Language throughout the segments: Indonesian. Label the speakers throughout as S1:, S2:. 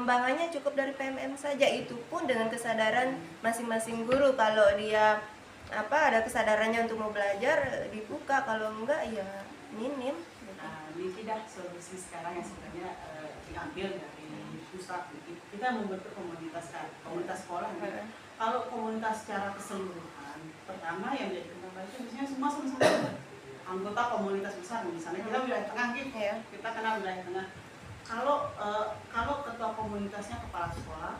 S1: pengembangannya cukup dari PMM saja, itu pun dengan kesadaran masing-masing guru. Kalau dia ada kesadarannya untuk mau belajar dibuka, kalau enggak ya minim.
S2: Ini tidak solusi sekarang yang sebenarnya diambil dari pusat. Kita membentuk komunitas sekolah. Kalau komunitas secara keseluruhan, pertama yang jadi kendala itu biasanya semua sama-sama anggota komunitas besar. Misalnya kita wilayah tengah gitu, kita kenal wilayah tengah. Kalau ketua komunitasnya kepala sekolah,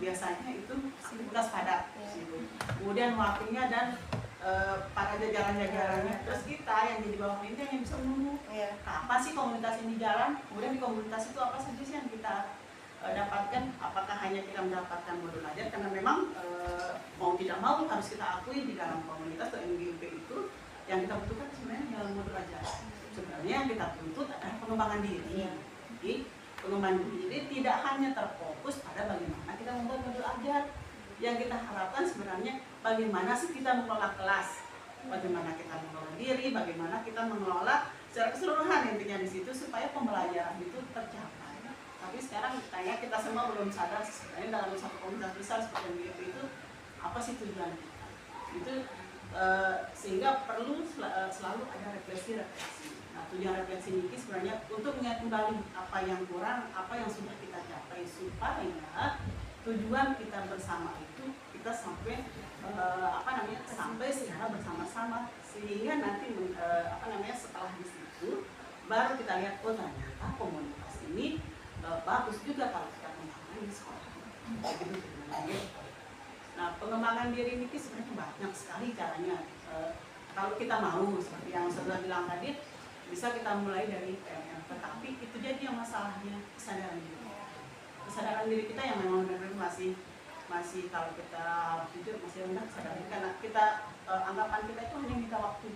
S2: biasanya itu tugas padat. Kemudian wakilnya dan para jajaran-jajarannya, terus kita yang jadi bawah pimpinan yang bisa menunggu apa sih komunitas ini jalan, kemudian di komunitas itu apa saja sih yang kita dapatkan, apakah hanya kita mendapatkan modul aja, karena memang mau tidak mau harus kita akui di dalam komunitas atau MGUP itu yang kita butuhkan sebenarnya dalam modul aja. Sebenarnya yang kita tuntut adalah pengembangan diri. Jadi pengembangan diri tidak hanya terfokus pada bagaimana kita membuat modul ajar. Yang kita harapkan sebenarnya bagaimana sih kita mengelola kelas, bagaimana kita mengelola diri, bagaimana kita mengelola secara keseluruhan intinya di situ supaya pembelajaran itu tercapai. Tapi sekarang kayaknya kita semua belum sadar sebenarnya dalam satu komunitas besar seperti MGP itu apa sih tujuan kita. Itu sehingga perlu selalu ada refleksi. Nah, tujuan refleksi ini sebenarnya untuk mengingat kembali apa yang kurang, apa yang sudah kita capai supaya tujuan kita bersama itu kita sampai sampai secara bersama-sama, sehingga nanti setelah di situ baru kita lihat ternyata komunitas ini bagus juga kalau kita kembangkan di sekolah. Nah, pengembangan diri ini sebenarnya banyak sekali caranya. Kalau kita mau seperti yang sudah bilang tadi, bisa kita mulai dari PMM, tetapi itu jadi yang masalahnya kesadaran diri. Kesadaran diri kita yang memang benar-benar masih kalau kita jujur masih rendah kesadaran, karena kita anggapan kita itu hanya minta waktu.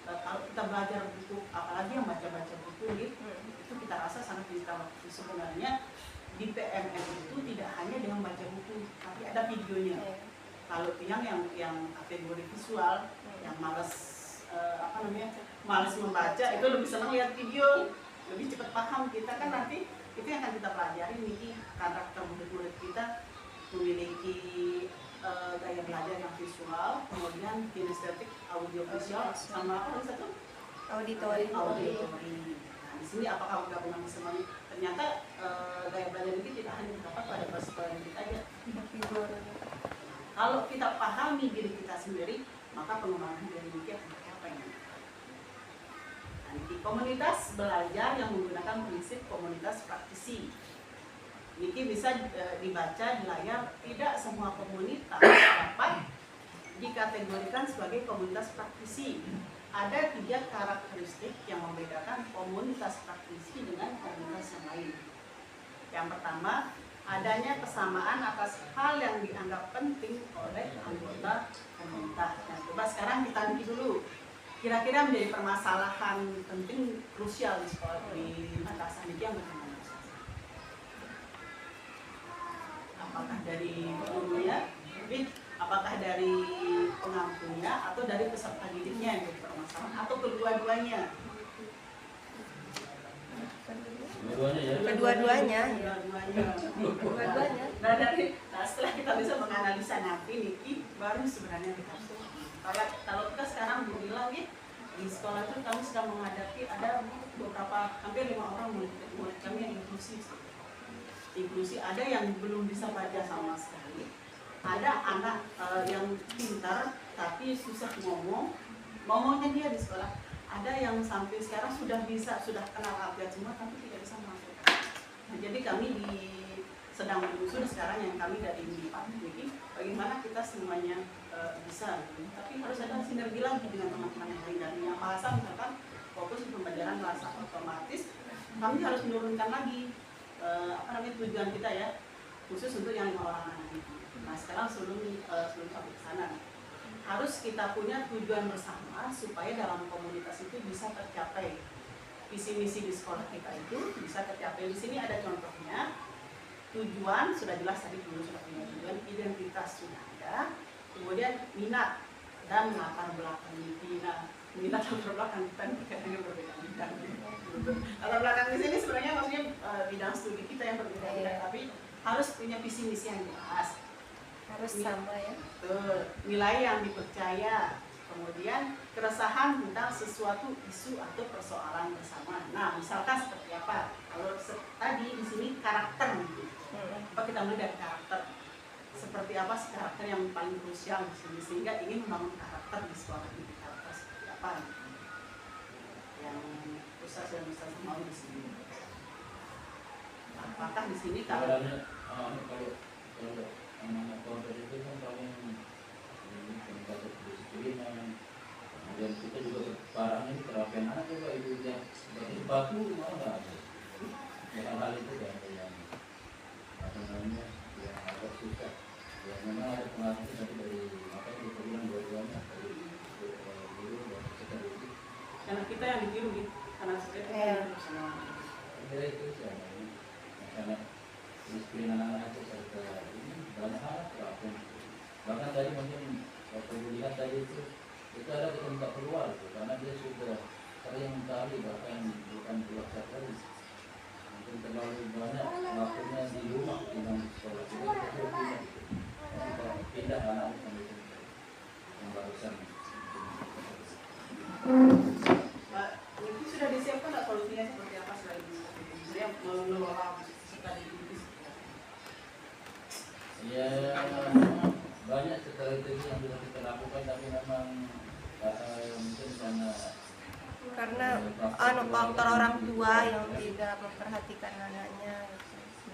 S2: Kalau kita belajar buku, apalagi yang baca-baca buku itu kita rasa sangat minta waktu. Sebenarnya di PMM itu tidak hanya dengan baca buku, tapi ada videonya. Kalau yang kategori visual, yang malas membaca, itu lebih senang lihat video, lebih cepat paham. Kita kan nanti itu yang akan kita pelajari nih, karakter murid-murid kita memiliki gaya belajar yang visual, kemudian kinestetik, audiovisual, sama apa satu?
S1: Auditori.
S2: Nah, di sini apakah gabungan semuanya? Ternyata gaya belajar ini tidak hanya terdapat pada sekolah kita aja. Kalau kita pahami diri kita sendiri, maka pengembangan diri kita akan tercapai. Nanti komunitas belajar yang menggunakan prinsip komunitas praktisi. Niki bisa dibaca di layar. Tidak semua komunitas dapat dikategorikan sebagai komunitas praktisi. Ada 3 karakteristik yang membedakan komunitas praktisi dengan komunitas yang lain. Yang pertama, adanya kesamaan atas hal yang dianggap penting oleh anggota komunitas. Nah, coba sekarang kita lihat dulu. Kira-kira menjadi permasalahan penting krusial di sekolah di Makassar ini yang bagaimana? Apakah dari gurunya, apakah dari pengampunya, atau dari peserta didiknya yang jadi permasalahan, atau kedua-duanya?
S1: Kedua-duanya.
S2: Nah, setelah kita bisa menganalisa nanti Niki, baru sebenarnya kita kalau kita sekarang dibilang di sekolah itu kami sedang menghadapi ada hampir 5 orang murid kami yang inklusi. Ada yang belum bisa baca sama sekali, ada anak yang pintar tapi susah ngomongnya dia di sekolah, ada yang sampai sekarang sudah kenal alfabet semua tapi tidak bisa masuk. Nah, jadi kami sedang menyusun sekarang yang kami dari MIPA ini bagaimana kita semuanya bisa, tapi harus ada sinergi lagi dengan teman-teman yang lain. Dari yang bahasa misalkan fokus di pembelajaran bahasa otomatis, kami harus menurunkan lagi tujuan kita ya, khusus untuk yang 5 orang anak itu. Nah, sekarang sebelum sampai ke sana harus kita punya tujuan bersama supaya dalam komunitas itu bisa tercapai visi misi di sekolah kita itu bisa tercapai. Di sini ada contohnya. Tujuan sudah jelas tadi, dulu sudah punya tujuan, identitas sudah ada, kemudian minat dan latar belakang minat. minat latar belakang kita kadang berbeda bidang. Latar belakang di sini sebenarnya maksudnya bidang studi kita yang berbeda-beda, tapi harus punya visi misi yang jelas,
S1: harus sama ya.
S2: Nilai yang dipercaya, kemudian keresahan tentang sesuatu isu atau persoalan bersama. Nah, misalkan seperti apa? Kalau tadi di sini karakter, gitu. Apa kita mulai dari karakter? Seperti apa sih karakter yang paling krusial di sini sehingga ingin membangun karakter di sekolah ini? Karakter seperti apa? Yang Ustaz dan Ustaz mau di sini. Apakah di sini kalau
S3: anak-anak konser itu kan paling ini peningkatan kedisiplinan, kemudian kita juga parahnya ini terapian anak juga itu yang seperti batu malah nggak ada. Ya, hal-hal itu kan yang apa namanya yang agak susah. Ya memang ada pengaruhnya tapi dari apa yang kita bilang dua-duanya dari guru dan sekaligus.
S2: karena kita yang ditiru gitu, karena kita yang ditiru sama.
S3: Kira itu sih karena disiplin anak-anak itu serta ini banyak hal terapian. Bahkan tadi mungkin waktu lihat tadi itu ada kita minta keluar itu karena dia sudah sering kali bahkan bukan keluar sekali mungkin terlalu banyak waktunya di rumah dengan di sekolah jadi kita pindah anak yang barusan
S2: Itu sudah disiapkan nggak solusinya seperti apa selain itu? Saya mengelola peserta didik.
S3: ya banyak strategi yang bisa kita lakukan tapi memang mungkin
S1: Karena faktor orang tua yang tidak memperhatikan anaknya.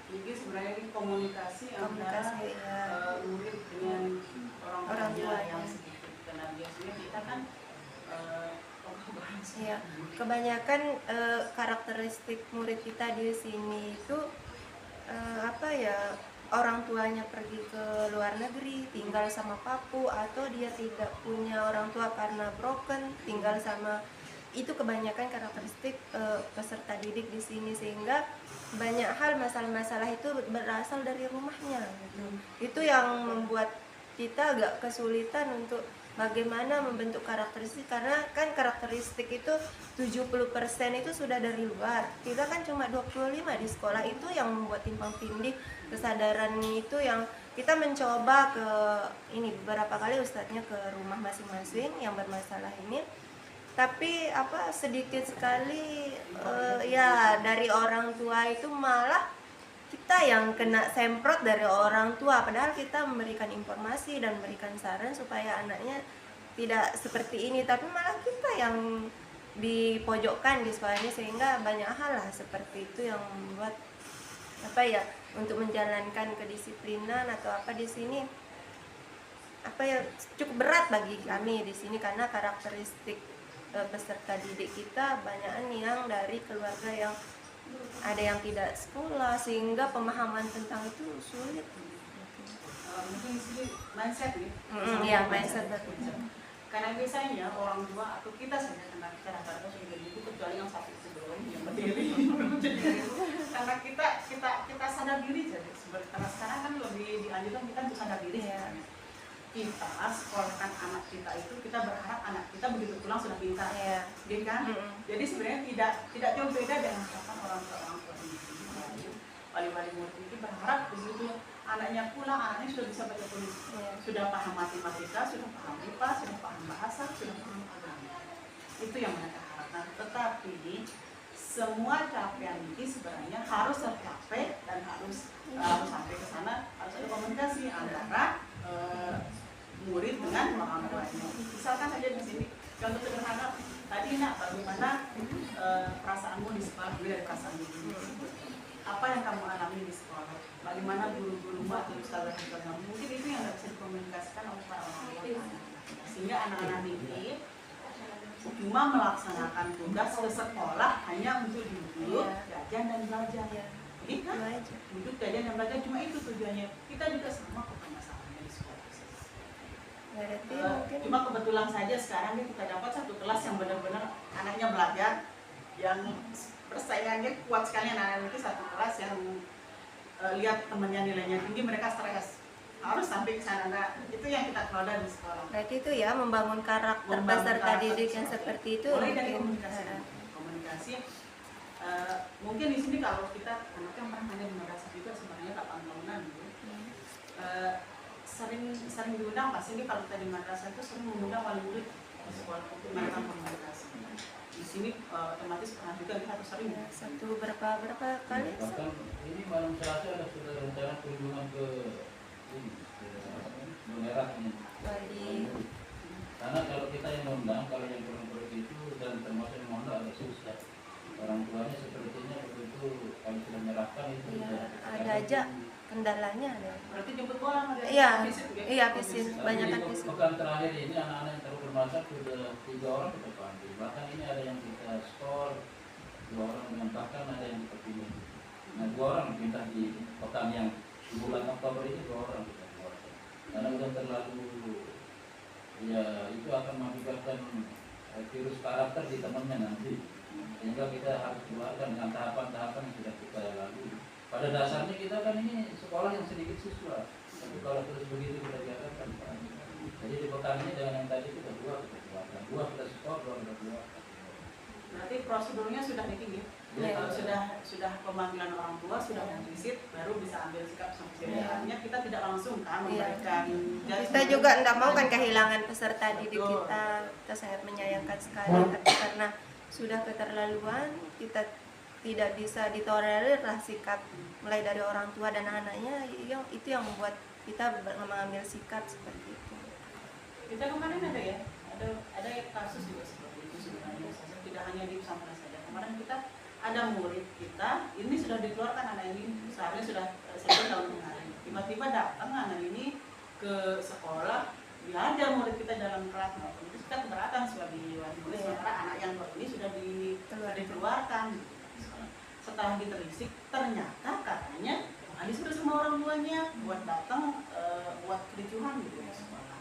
S2: Jadi sebenarnya ini komunikasi antara
S1: ya.
S2: murid dengan orang tua yang sedikit karena biasanya kita kan
S1: Iya, kebanyakan karakteristik murid kita di sini itu apa ya, orang tuanya pergi ke luar negeri tinggal sama papu atau dia tidak punya orang tua karena broken tinggal sama, itu kebanyakan karakteristik peserta didik di sini sehingga banyak hal masalah-masalah itu berasal dari rumahnya gitu. Itu yang membuat kita agak kesulitan untuk bagaimana membentuk karakteristik karena kan karakteristik itu 70% itu sudah dari luar. Kita kan cuma 25 di sekolah, itu yang membuat timpang tindih kesadaran itu yang kita mencoba ke ini beberapa kali ustadznya ke rumah masing-masing yang bermasalah ini. Tapi apa sedikit sekali ya dari orang tua itu malah kita yang kena semprot dari orang tua, padahal kita memberikan informasi dan memberikan saran supaya anaknya tidak seperti ini, tapi malah kita yang dipojokkan di sekolah ini sehingga banyak hal lah seperti itu yang membuat apa ya untuk menjalankan kedisiplinan atau apa di sini apa ya cukup berat bagi kami di sini karena karakteristik peserta didik kita banyakan yang dari keluarga yang ada yang tidak sekolah sehingga pemahaman tentang itu sulit.
S2: Mungkin sih mindset nih.
S1: Ya mindset betul.
S2: Karena biasanya orang tua atau kita saja karena kita rata-rata sudah ibu kecuali yang sakit sebelum yang berdiri karena kita sadar diri jadi karena sekarang kan lebih dianjurkan kita untuk sadar diri sebenarnya. Kita sekolahkan anak kita itu kita berharap anak kita begitu pulang sudah pintar, gitu kan? Jadi sebenarnya tidak jauh beda dengan harapan orang tua ini. Wali-wali murid itu berharap begitu anaknya pulang, anaknya sudah bisa baca tulis, sudah paham matematika, sudah paham IPA, sudah paham bahasa, sudah paham agama. Itu yang mereka harapkan. Tetapi semua capaian ini sebenarnya harus tercapai dan harus sampai ke sana harus ada komunikasi antara murid dengan orang tuanya. Misalkan saja di sini contoh sederhana tadi nak bagaimana perasaanmu di sekolah dari perasaan dulu. Apa yang kamu alami di sekolah? Bagaimana guru-gurumu atau ustazah-ustazah mungkin itu yang tidak bisa dikomunikasikan oleh para orang tua. Sehingga anak-anak ini cuma melaksanakan tugas ke sekolah hanya untuk duduk, jajan dan belajar. Jadi kan duduk, jajan dan belajar cuma itu tujuannya. Kita juga sama kok masalahnya di sekolah. Cuma kebetulan saja sekarang kita dapat satu kelas yang benar-benar anaknya belajar, yang persaingannya kuat sekali anak-anak itu satu kelas yang lihat temannya nilainya tinggi mereka stres. harus sampai ke sana. Nah, itu yang kita kelola di sekolah.
S1: Berarti itu ya membangun karakter
S2: Membangun
S1: peserta
S2: karakter
S1: didik yang
S2: peserta.
S1: seperti itu
S2: Mulai dari
S1: mungkin.
S2: komunikasi. Mungkin di sini kalau kita anaknya pernah hanya di madrasah juga sebenarnya 8 tahunan gitu. Sering diundang pas ini kalau kita di madrasah itu sering mengundang wali murid di sekolah untuk melakukan komunikasi. Di sini otomatis pernah juga kita harus sering.
S1: Ya, satu berapa kali?
S3: Bahkan ini malam Selasa ada sudah rencana kunjungan ke ini ke Merah ini.
S1: Wali.
S3: Karena kalau kita yang mengundang, kalau yang kurang itu dan termasuk yang mengundang agak susah. Orang tuanya sepertinya begitu kalau sudah menyerahkan itu.
S1: Iya, ada aja kendalanya ada.
S2: Berarti jemput bola ada.
S1: Iya,
S2: visit juga?
S1: iya visit, banyak kan
S3: Jadi
S1: visit.
S3: pekan terakhir ini anak-anak yang terbermasalah sudah 3 orang kita panggil. Bahkan ini ada yang kita skor 2 orang dengan bahkan ada yang kita pilih. Nah 2 orang pindah di pekan yang di bulan Oktober ini 2 orang kita keluarkan. Karena udah terlalu ya itu akan mengakibatkan virus karakter di temannya nanti. Sehingga kita harus keluarkan dengan tahapan-tahapan yang sudah kita lalui. Pada dasarnya kita kan ini sekolah yang sedikit siswa, tapi kalau terus begitu kita biarkan kan. Jadi di pekan ini dengan yang tadi kita 2 kita keluarkan, 2 kita skor, 2 kita keluarkan.
S2: Berarti prosedurnya sudah tinggi.
S1: Ya.
S2: Kalau sudah pemanggilan orang tua, sudah visit, baru bisa ambil sikap sampai kita tidak langsung kan memberikan.
S1: Kita juga tidak mau kan kehilangan peserta didik kita. Kita sangat menyayangkan sekali, tapi karena sudah keterlaluan, kita tidak bisa ditolerir lah sikap mulai dari orang tua dan anaknya. Itu yang membuat kita mengambil sikap seperti itu.
S2: Kita kemarin ada kasus juga seperti itu sebenarnya. Tidak hanya di pesantren saja. Kemarin kita ada murid kita, ini sudah dikeluarkan anak ini seharusnya sudah 1 tahun kemarin. Tiba-tiba datang anak ini ke sekolah, ya ada murid kita dalam kelas, itu kita keberatan sebagai wali murid, sementara anak yang baru ini sudah dikeluarkan. Setelah ditelisik, ternyata katanya disuruh sama orang tuanya buat datang buat kericuhan gitu di sekolah.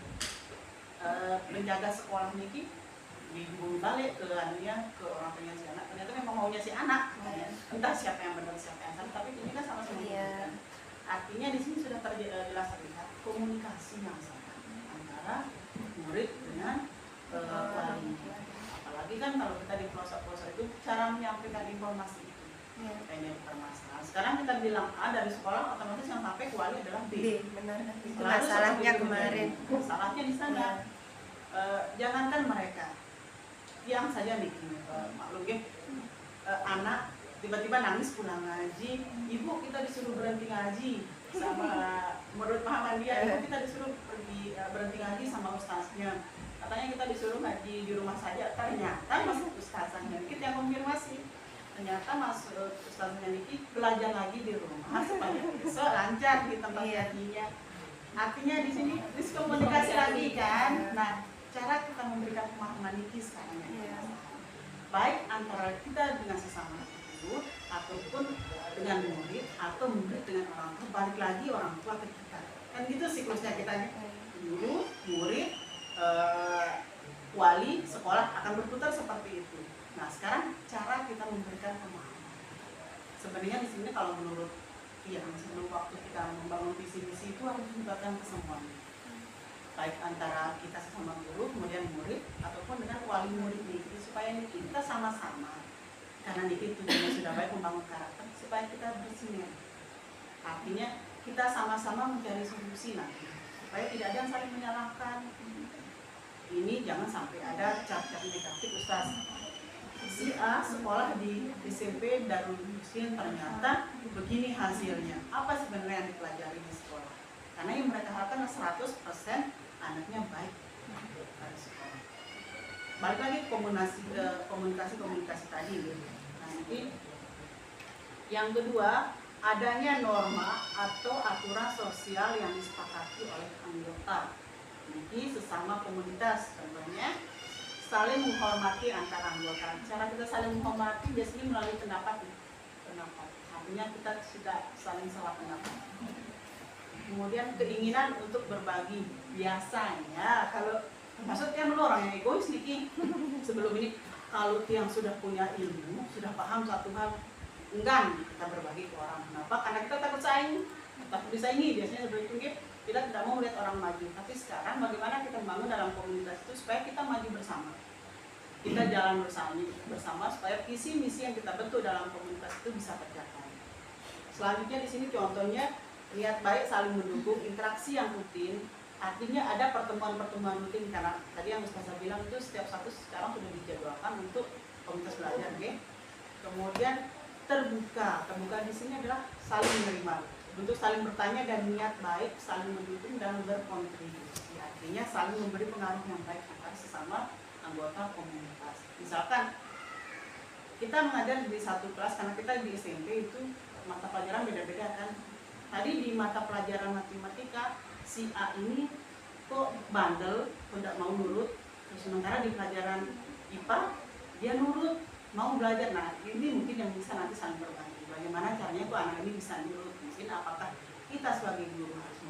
S2: Menjaga sekolah ini dihubungi balik ke anunya, ke orang tuanya si anak. Ternyata memang maunya si anak, entah siapa yang benar siapa yang salah, tapi ini kan sama-sama menunjukkan. Artinya di sini sudah jelas terlihat komunikasi yang salah antara murid dengan wali. Apalagi kan kalau kita di pelosok-pelosok itu cara menyampaikan informasi itu kayaknya bermasalah. Sekarang kita bilang A dari sekolah, otomatis yang sampai ke wali adalah B.
S1: Benar. Itu
S2: Lalu
S1: masalahnya
S2: seperti itu
S1: kemarin.
S2: Masalahnya di sana. Jangankan mereka, yang saja nih maklum ya, anak tiba-tiba nangis pulang ngaji, ibu kita disuruh berhenti ngaji sama menurut pahaman dia, ibu kita disuruh berhenti ngaji sama ustaznya, katanya kita disuruh ngaji di rumah saja. Ternyata masuk ustaznya dikit yang konfirmasi, ternyata masuk ustaznya dikit belajar lagi di rumah supaya besok lancar di tempat ngajinya. Artinya di sini diskomunikasi lagi kan. Nah, cara kita memberikan pemahaman ini sekarang baik antara kita dengan sesama guru ataupun dengan murid atau murid dengan orang tua, balik lagi orang tua ke kita kan gitu siklusnya kita nih, guru, murid, wali, sekolah akan berputar seperti itu. Nah sekarang cara kita memberikan pemahaman sebenarnya di sini kalau menurut yang sebelum waktu kita membangun visi misi itu harus melibatkan kesemuanya, baik antara kita sama guru, kemudian murid, ataupun dengan wali murid nih, supaya kita sama-sama, karena itu tujuannya sudah baik membangun karakter, supaya kita bersinergi. Artinya kita sama-sama mencari solusi nanti, supaya tidak ada yang saling menyalahkan. Ini jangan sampai ada cap-cap negatif, Ustaz. Si A sekolah di SMP Darul Muslim ternyata begini hasilnya. Apa sebenarnya yang dipelajari di sekolah? Karena yang mereka harapkan 100% anaknya baik dari sekolah. Balik lagi komunikasi tadi. Nanti yang kedua, adanya norma atau aturan sosial yang disepakati oleh anggota. Jadi sesama komunitas contohnya saling menghormati antar anggota. Cara kita saling menghormati biasanya melalui pendapat. Artinya kita sudah saling salah pendapat. Kemudian keinginan untuk berbagi. Biasanya kalau maksudnya orang yang egois nih sebelum ini, kalau yang sudah punya ilmu, sudah paham satu hal, enggan kita berbagi ke orang. Kenapa? Karena kita takut saing. takut disaingi biasanya seperti itu. Kita tidak mau melihat orang maju, tapi sekarang bagaimana kita membangun dalam komunitas itu supaya kita maju bersama, kita jalan bersama supaya visi misi yang kita bentuk dalam komunitas itu bisa tercapai. Selanjutnya di sini contohnya niat baik saling mendukung, interaksi yang rutin. Artinya ada pertemuan-pertemuan rutin, karena tadi yang Ustazah bilang itu setiap satu sekarang sudah dijadwalkan untuk komunitas belajar, oke? Kemudian terbuka di sini adalah saling menerima, bentuk saling bertanya dan niat baik, saling mendukung dan berkontribusi. Artinya saling memberi pengaruh yang baik antara sesama anggota komunitas. Misalkan kita mengajar di satu kelas, karena kita di SMP itu mata pelajaran beda-beda kan. Tadi di mata pelajaran matematika si A ini kok bandel, kok tidak mau nurut. Sementara di pelajaran IPA dia nurut, mau belajar. Nah ini mungkin yang bisa nanti saling berbagi. Bagaimana caranya kok anak ini bisa nurut? Mungkin apakah kita sebagai guru harus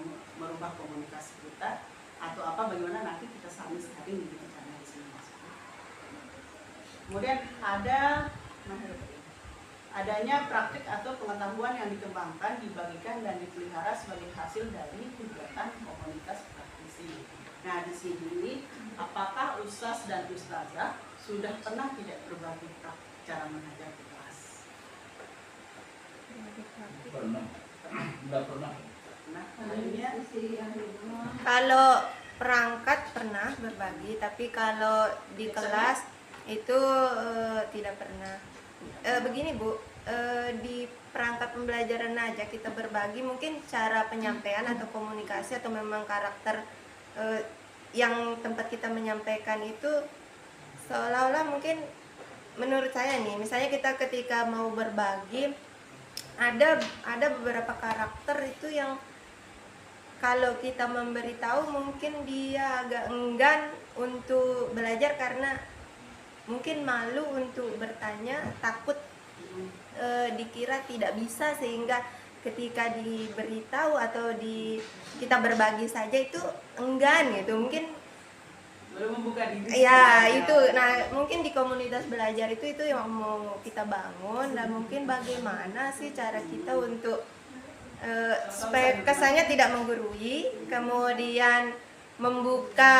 S2: merubah komunikasi kita, atau apa? Bagaimana nanti kita saling sharing gitu caranya di sini. Kemudian adanya praktik atau pengetahuan yang dikembangkan, dibagikan dan dipelihara sebagai hasil dari kegiatan komunitas praktisi. Nah di sini apakah ustaz dan ustazah sudah pernah tidak berbagi praktik cara mengajar di kelas?
S3: Pernah. Enggak pernah.
S2: Nah, lainnya
S1: Kalau perangkat pernah berbagi, tapi kalau di kelas itu tidak pernah. Begini Bu, di perangkat pembelajaran aja kita berbagi, mungkin cara penyampaian atau komunikasi atau memang karakter yang tempat kita menyampaikan itu seolah-olah mungkin menurut saya nih, misalnya kita ketika mau berbagi ada beberapa karakter itu yang kalau kita memberitahu mungkin dia agak enggan untuk belajar karena mungkin malu untuk bertanya, takut dikira tidak bisa, sehingga ketika diberitahu atau kita berbagi saja itu enggan gitu. Mungkin
S2: belum membuka diri.
S1: ya itu. Nah mungkin di komunitas belajar itu yang mau kita bangun, dan mungkin bagaimana sih cara kita untuk supaya kesannya tidak menggurui, kemudian membuka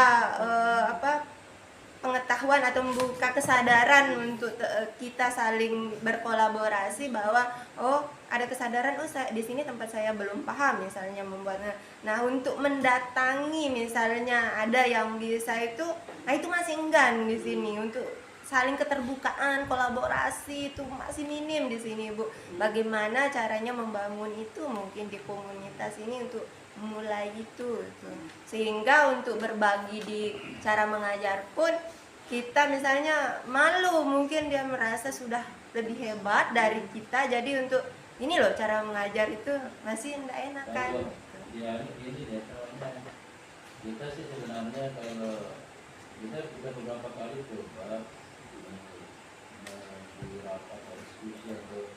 S1: pengetahuan atau membuka kesadaran untuk kita saling berkolaborasi, bahwa oh ada kesadaran, oh di sini tempat saya belum paham misalnya membuatnya. Nah untuk mendatangi misalnya ada yang bisa itu, nah itu masih enggan di sini. Untuk saling keterbukaan, kolaborasi itu masih minim di sini Bu. Bagaimana caranya membangun itu mungkin di komunitas ini untuk mulai itu. Sehingga untuk berbagi di cara mengajar pun kita misalnya malu, mungkin dia merasa sudah lebih hebat dari kita, jadi untuk ini loh cara mengajar itu masih tidak enakan.
S3: Ya ini deh, soalnya kita sih sebenarnya kalau kita sudah beberapa kali coba di rapat atau diskusi atau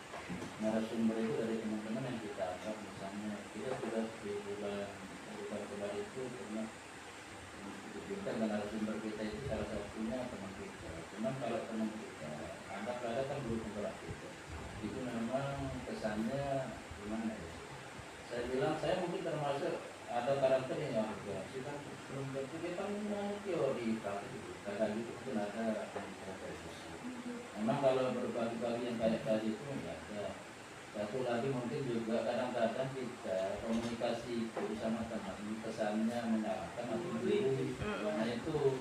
S3: narasumber itu dari teman-teman yang kita anggap, misalnya kita sudah di bulan kemarin itu pernah kita dan narasumber kita itu salah satunya teman kita. Cuman kalau teman kita anggap ada kan belum penggerak kita, itu memang kesannya gimana ya? Saya bilang saya mungkin termasuk ada karakter yang agak kita belum tentu kita mau teori praktik itu kadang itu pun ada memang kalau berbagi-bagi yang kayak tadi itu enggak ada. Satu lagi mungkin juga kadang-kadang kita komunikasi itu sama teman kesannya menyalahkan atau menggurui. Nah itu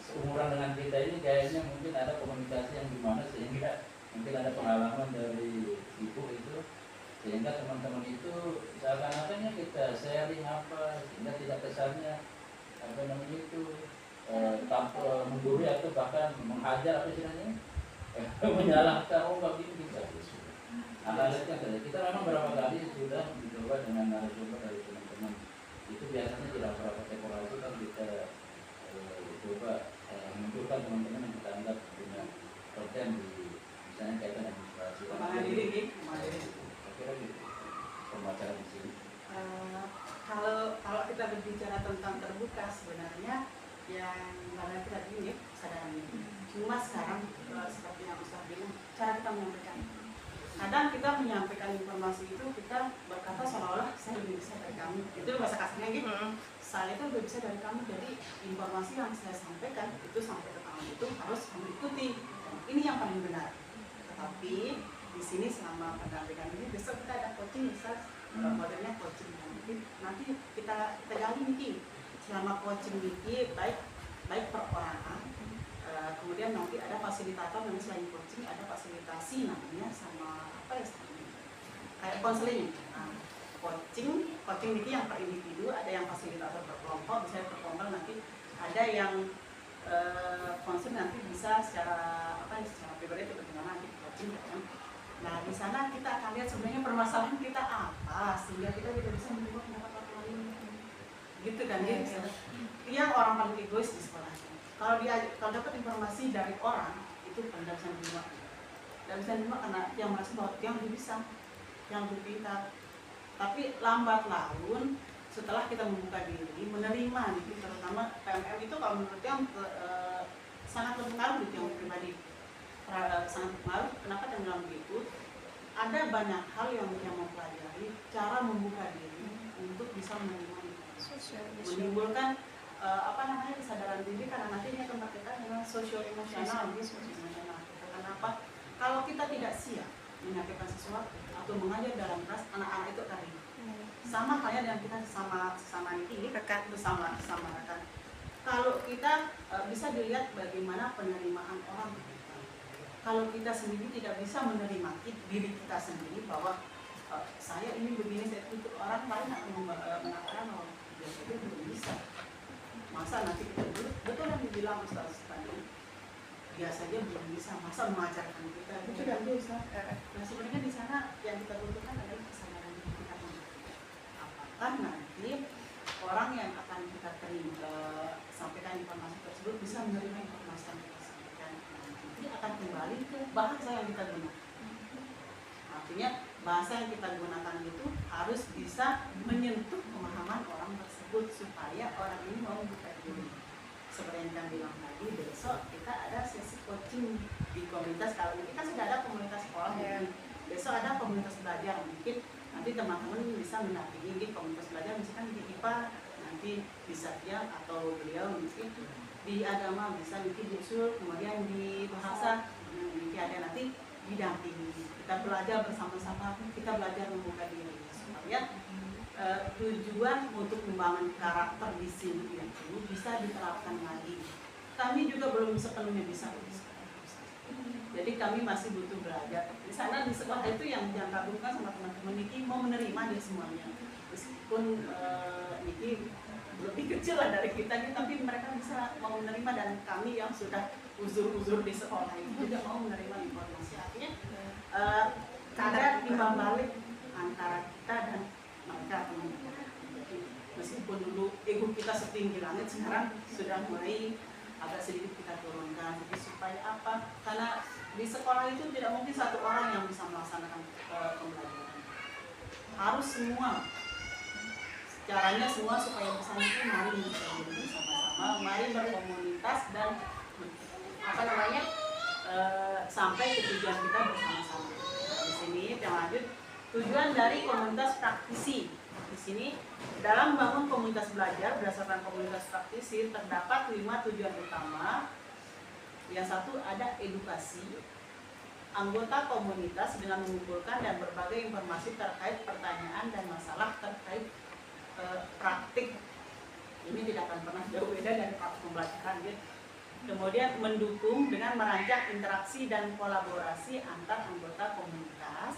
S3: seumuran dengan kita ini kayaknya mungkin ada komunikasi yang gimana sehingga mungkin ada pengalaman dari ibu itu, sehingga teman-teman itu seakan-akannya kita sharing apa sehingga tidak kesannya apa namanya itu tanpa menggurui atau bahkan menghajar apa istilahnya menyalahkan, oh nggak gini kita. Alatnya kita memang berapa kali sudah mencoba dengan narasumber dari teman-teman itu, biasanya tidak berapa dekorasi kan kita coba menunjukkan teman-teman yang kita anggap punya konten di misalnya kaitan administrasi. Kira-kira gitu pembacaran di sini.
S2: Kalau kita berbicara tentang terbuka, sebenarnya yang karena kita ini kesadaran ini. Cuma sekarang seperti yang Ustaz bilang, cara kita menyampaikan. kadang kita menyampaikan informasi itu kita berkata seolah-olah saya lebih bisa dari kamu, itu bahasa kasarnya gitu. Saya itu lebih bisa dari kamu, jadi informasi yang saya sampaikan itu sampai ke kamu itu harus kamu ikuti. Ini yang paling benar. Tetapi di sini selama pendampingan ini besok kita ada coaching, misal modelnya coaching. Nanti kita gali meeting. Selama coaching meeting baik perorangan, kemudian nanti ada fasilitator, namanya selain coaching ada fasilitasi namanya sama apa ya, kayak konseling. Nah, coaching ini yang per individu, ada yang fasilitator per kelompok, bisa per kelompok, nanti ada yang konseling nanti bisa secara secara pribadi atau bagaimana nanti coaching kan. Nah di sana kita akan lihat sebenarnya permasalahan kita apa sehingga kita tidak bisa menerima pendapat orang lain, gitu kan ya. Yang orang paling egois di sekolah. Kalau dapat informasi dari orang itu tidak bisa menerima. Tidak bisa menerima karena yang merasa bahwa yang lebih bisa, yang lebih pintar. Tapi lambat laun setelah kita membuka diri, menerima gitu, terutama PMM itu kalau menurut yang sangat berpengaruh gitu, yang pribadi sangat berpengaruh. Kenapa saya bilang begitu? Ada banyak hal yang mempelajari cara membuka diri untuk bisa menerima informasi, menimbulkan kesadaran diri, karena nantinya kemerdekakan dengan sosial emosional. Kenapa? Kalau kita tidak siap menyampaikan sesuatu atau mengajar dalam kelas, anak-anak itu akan ribut. Sama halnya dengan kita sama ini rekan bersama rekan. Kalau kita bisa dilihat bagaimana penerimaan orang kita. Kalau kita sendiri tidak bisa menerima diri kita sendiri bahwa saya ini begini, saya itu, orang lain akan mengatakan bahwa dia belum bisa. Masa nanti kita betul yang dibilang Ustaz tadi, dia saja belum bisa, masa mengajarkan kita itu kan bisa. Nah sebenarnya di sana yang kita butuhkan adalah kesadaran kita. Apakah nanti orang yang akan kita sampaikan informasi tersebut bisa menerima informasi yang kita sampaikan, nanti akan kembali ke bahasa yang kita gunakan. Artinya bahasa yang kita gunakan itu harus bisa menyentuh pemahaman orang tersebut supaya orang ini mau buka diri. Seperti yang kita bilang tadi, besok kita ada sesi coaching di komunitas. Kalau ini kan sudah ada komunitas sekolah, besok ada komunitas belajar. Mungkin nanti teman-teman bisa mendampingi di komunitas belajar, misalkan di IPA nanti bisa dia atau beliau mungkin di agama bisa mungkin di usul, kemudian di bahasa mungkin ada nanti didampingi. Kita belajar bersama-sama, kita belajar membuka diri supaya tujuan untuk membangun karakter di sini itu bisa diterapkan lagi. Kami juga belum sepenuhnya bisa. Jadi kami masih butuh belajar. Di sana di sekolah itu yang kagumkan sama teman-teman Niki mau menerima dia semuanya. Meskipun Niki lebih kecil lah dari kita, tapi mereka bisa mau menerima, dan kami yang sudah uzur-uzur di sekolah itu juga mau menerima informasi. Artinya ada timbal balik antara kita dan mereka, teman-teman. Meskipun dulu ego kita setinggi langit, sekarang sudah mulai agak sedikit kita turunkan. Jadi supaya apa? Karena di sekolah itu tidak mungkin satu orang yang bisa melaksanakan pembelajaran. Harus semua. Caranya semua supaya bisa itu mari bersama-sama, mari berkomunitas dan sampai ke tujuan kita bersama-sama. Di sini yang lanjut, tujuan dari komunitas praktisi. Di sini dalam membangun komunitas belajar berdasarkan komunitas praktisi terdapat 5 tujuan utama. Yang satu ada edukasi. Anggota komunitas dengan mengumpulkan dan berbagai informasi terkait pertanyaan dan masalah terkait praktik. Ini tidak akan pernah jauh beda dari praktik pembelajaran gitu. Kemudian mendukung dengan merancang interaksi dan kolaborasi antar anggota komunitas,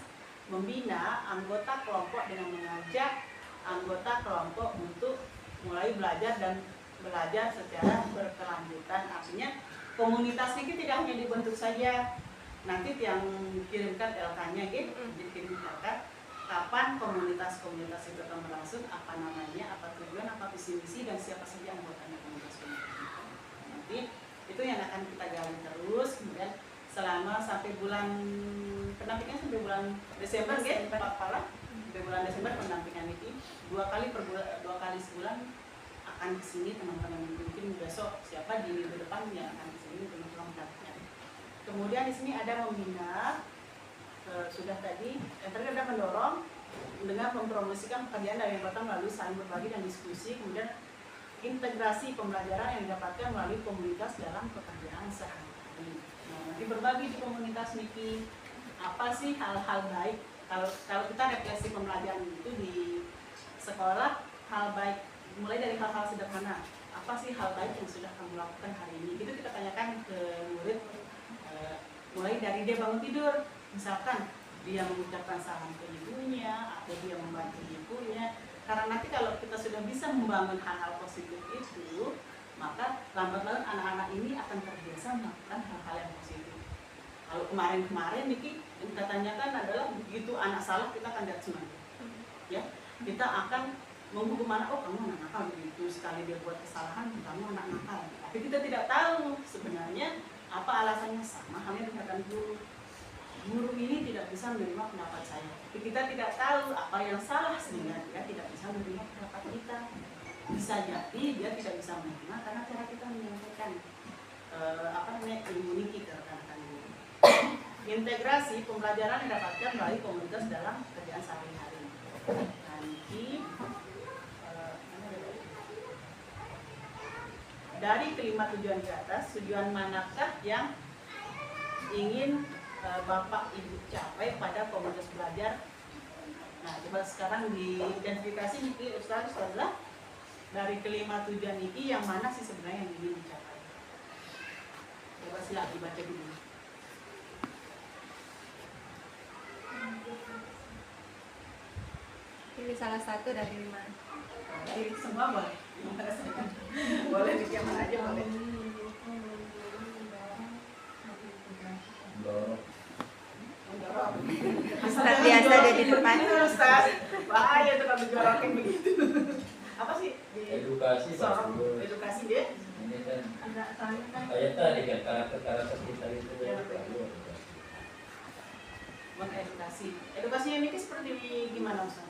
S2: membina anggota kelompok dengan mengajak anggota kelompok untuk mulai belajar dan belajar secara berkelanjutan. Artinya komunitas ini tidak hanya dibentuk saja, nanti yang kirimkan LK-nya gitu, dikirim LK, kapan komunitas-komunitas itu akan berlangsung, apa namanya, apa tujuan, apa visi misi, dan siapa saja anggotanya komunitas itu. Nanti itu yang akan kita gali terus, kemudian selama sampai bulan pendampingan sampai bulan Desember gitu, sampai bulan Desember pendampingan ini 2 kali sebulan akan kesini teman-teman. Mungkin besok siapa di minggu depan yang akan kesini teman-teman mendampingan. Kemudian di sini ada membina sudah tadi yang tadi ada mendorong dengan mempromosikan pekerjaan dari yang pertama melalui saling berbagi dan diskusi, kemudian integrasi pembelajaran yang didapatkan melalui komunitas dalam pekerjaan sehari-hari. Nah, nanti berbagi di komunitas Niki apa sih hal-hal baik kalau kita refleksi pembelajaran itu di sekolah, hal baik mulai dari hal-hal sederhana. Apa sih hal baik yang sudah kamu lakukan hari ini? Itu kita tanyakan ke murid, mulai dari dia bangun tidur, misalkan dia mengucapkan salam ke ibunya atau dia membantu ibunya. Karena nanti kalau kita sudah bisa membangun hal-hal positif itu, maka lambat laun anak-anak ini akan terbiasa melakukan hal-hal yang positif. Kalau kemarin-kemarin Niki yang kita tanyakan adalah begitu anak salah kita akan judgement, ya kita akan menghukum anak, oh kamu anak nakal, begitu sekali dia buat kesalahan kamu anak nakal. Tapi kita tidak tahu sebenarnya apa alasannya. Sama halnya dengan guru ini tidak bisa menerima pendapat saya. Tapi kita tidak tahu apa yang salah sehingga dia tidak bisa menerima pendapat kita. Bisa jadi dia tidak bisa menerima karena cara kita menyampaikan ilmu Niki ke rekan-rekan guru. Integrasi pembelajaran yang didapatkan melalui komunitas dalam pekerjaan sehari-hari. Nanti dari kelima tujuan di atas, tujuan manakah yang ingin Bapak Ibu capai pada komunitas belajar? Nah, coba sekarang diidentifikasi Niki Ustaz adalah dari kelima tujuan Niki yang mana sih sebenarnya yang ingin dicapai? Coba silakan dibaca dulu.
S1: Pilih salah satu dari 5.
S2: Pilih semua boleh. Boleh Niki yang mana aja boleh.
S1: Ustaz biasa ada di depan.
S2: Ustaz, bahaya tuh kalau dijorokin begitu. Apa sih?
S3: Edukasi Pak.
S2: Edukasi dia?
S3: Ini kan kayak tadi kan karakter kita itu
S2: mengedukasi. Edukasinya ini seperti gimana Ustaz?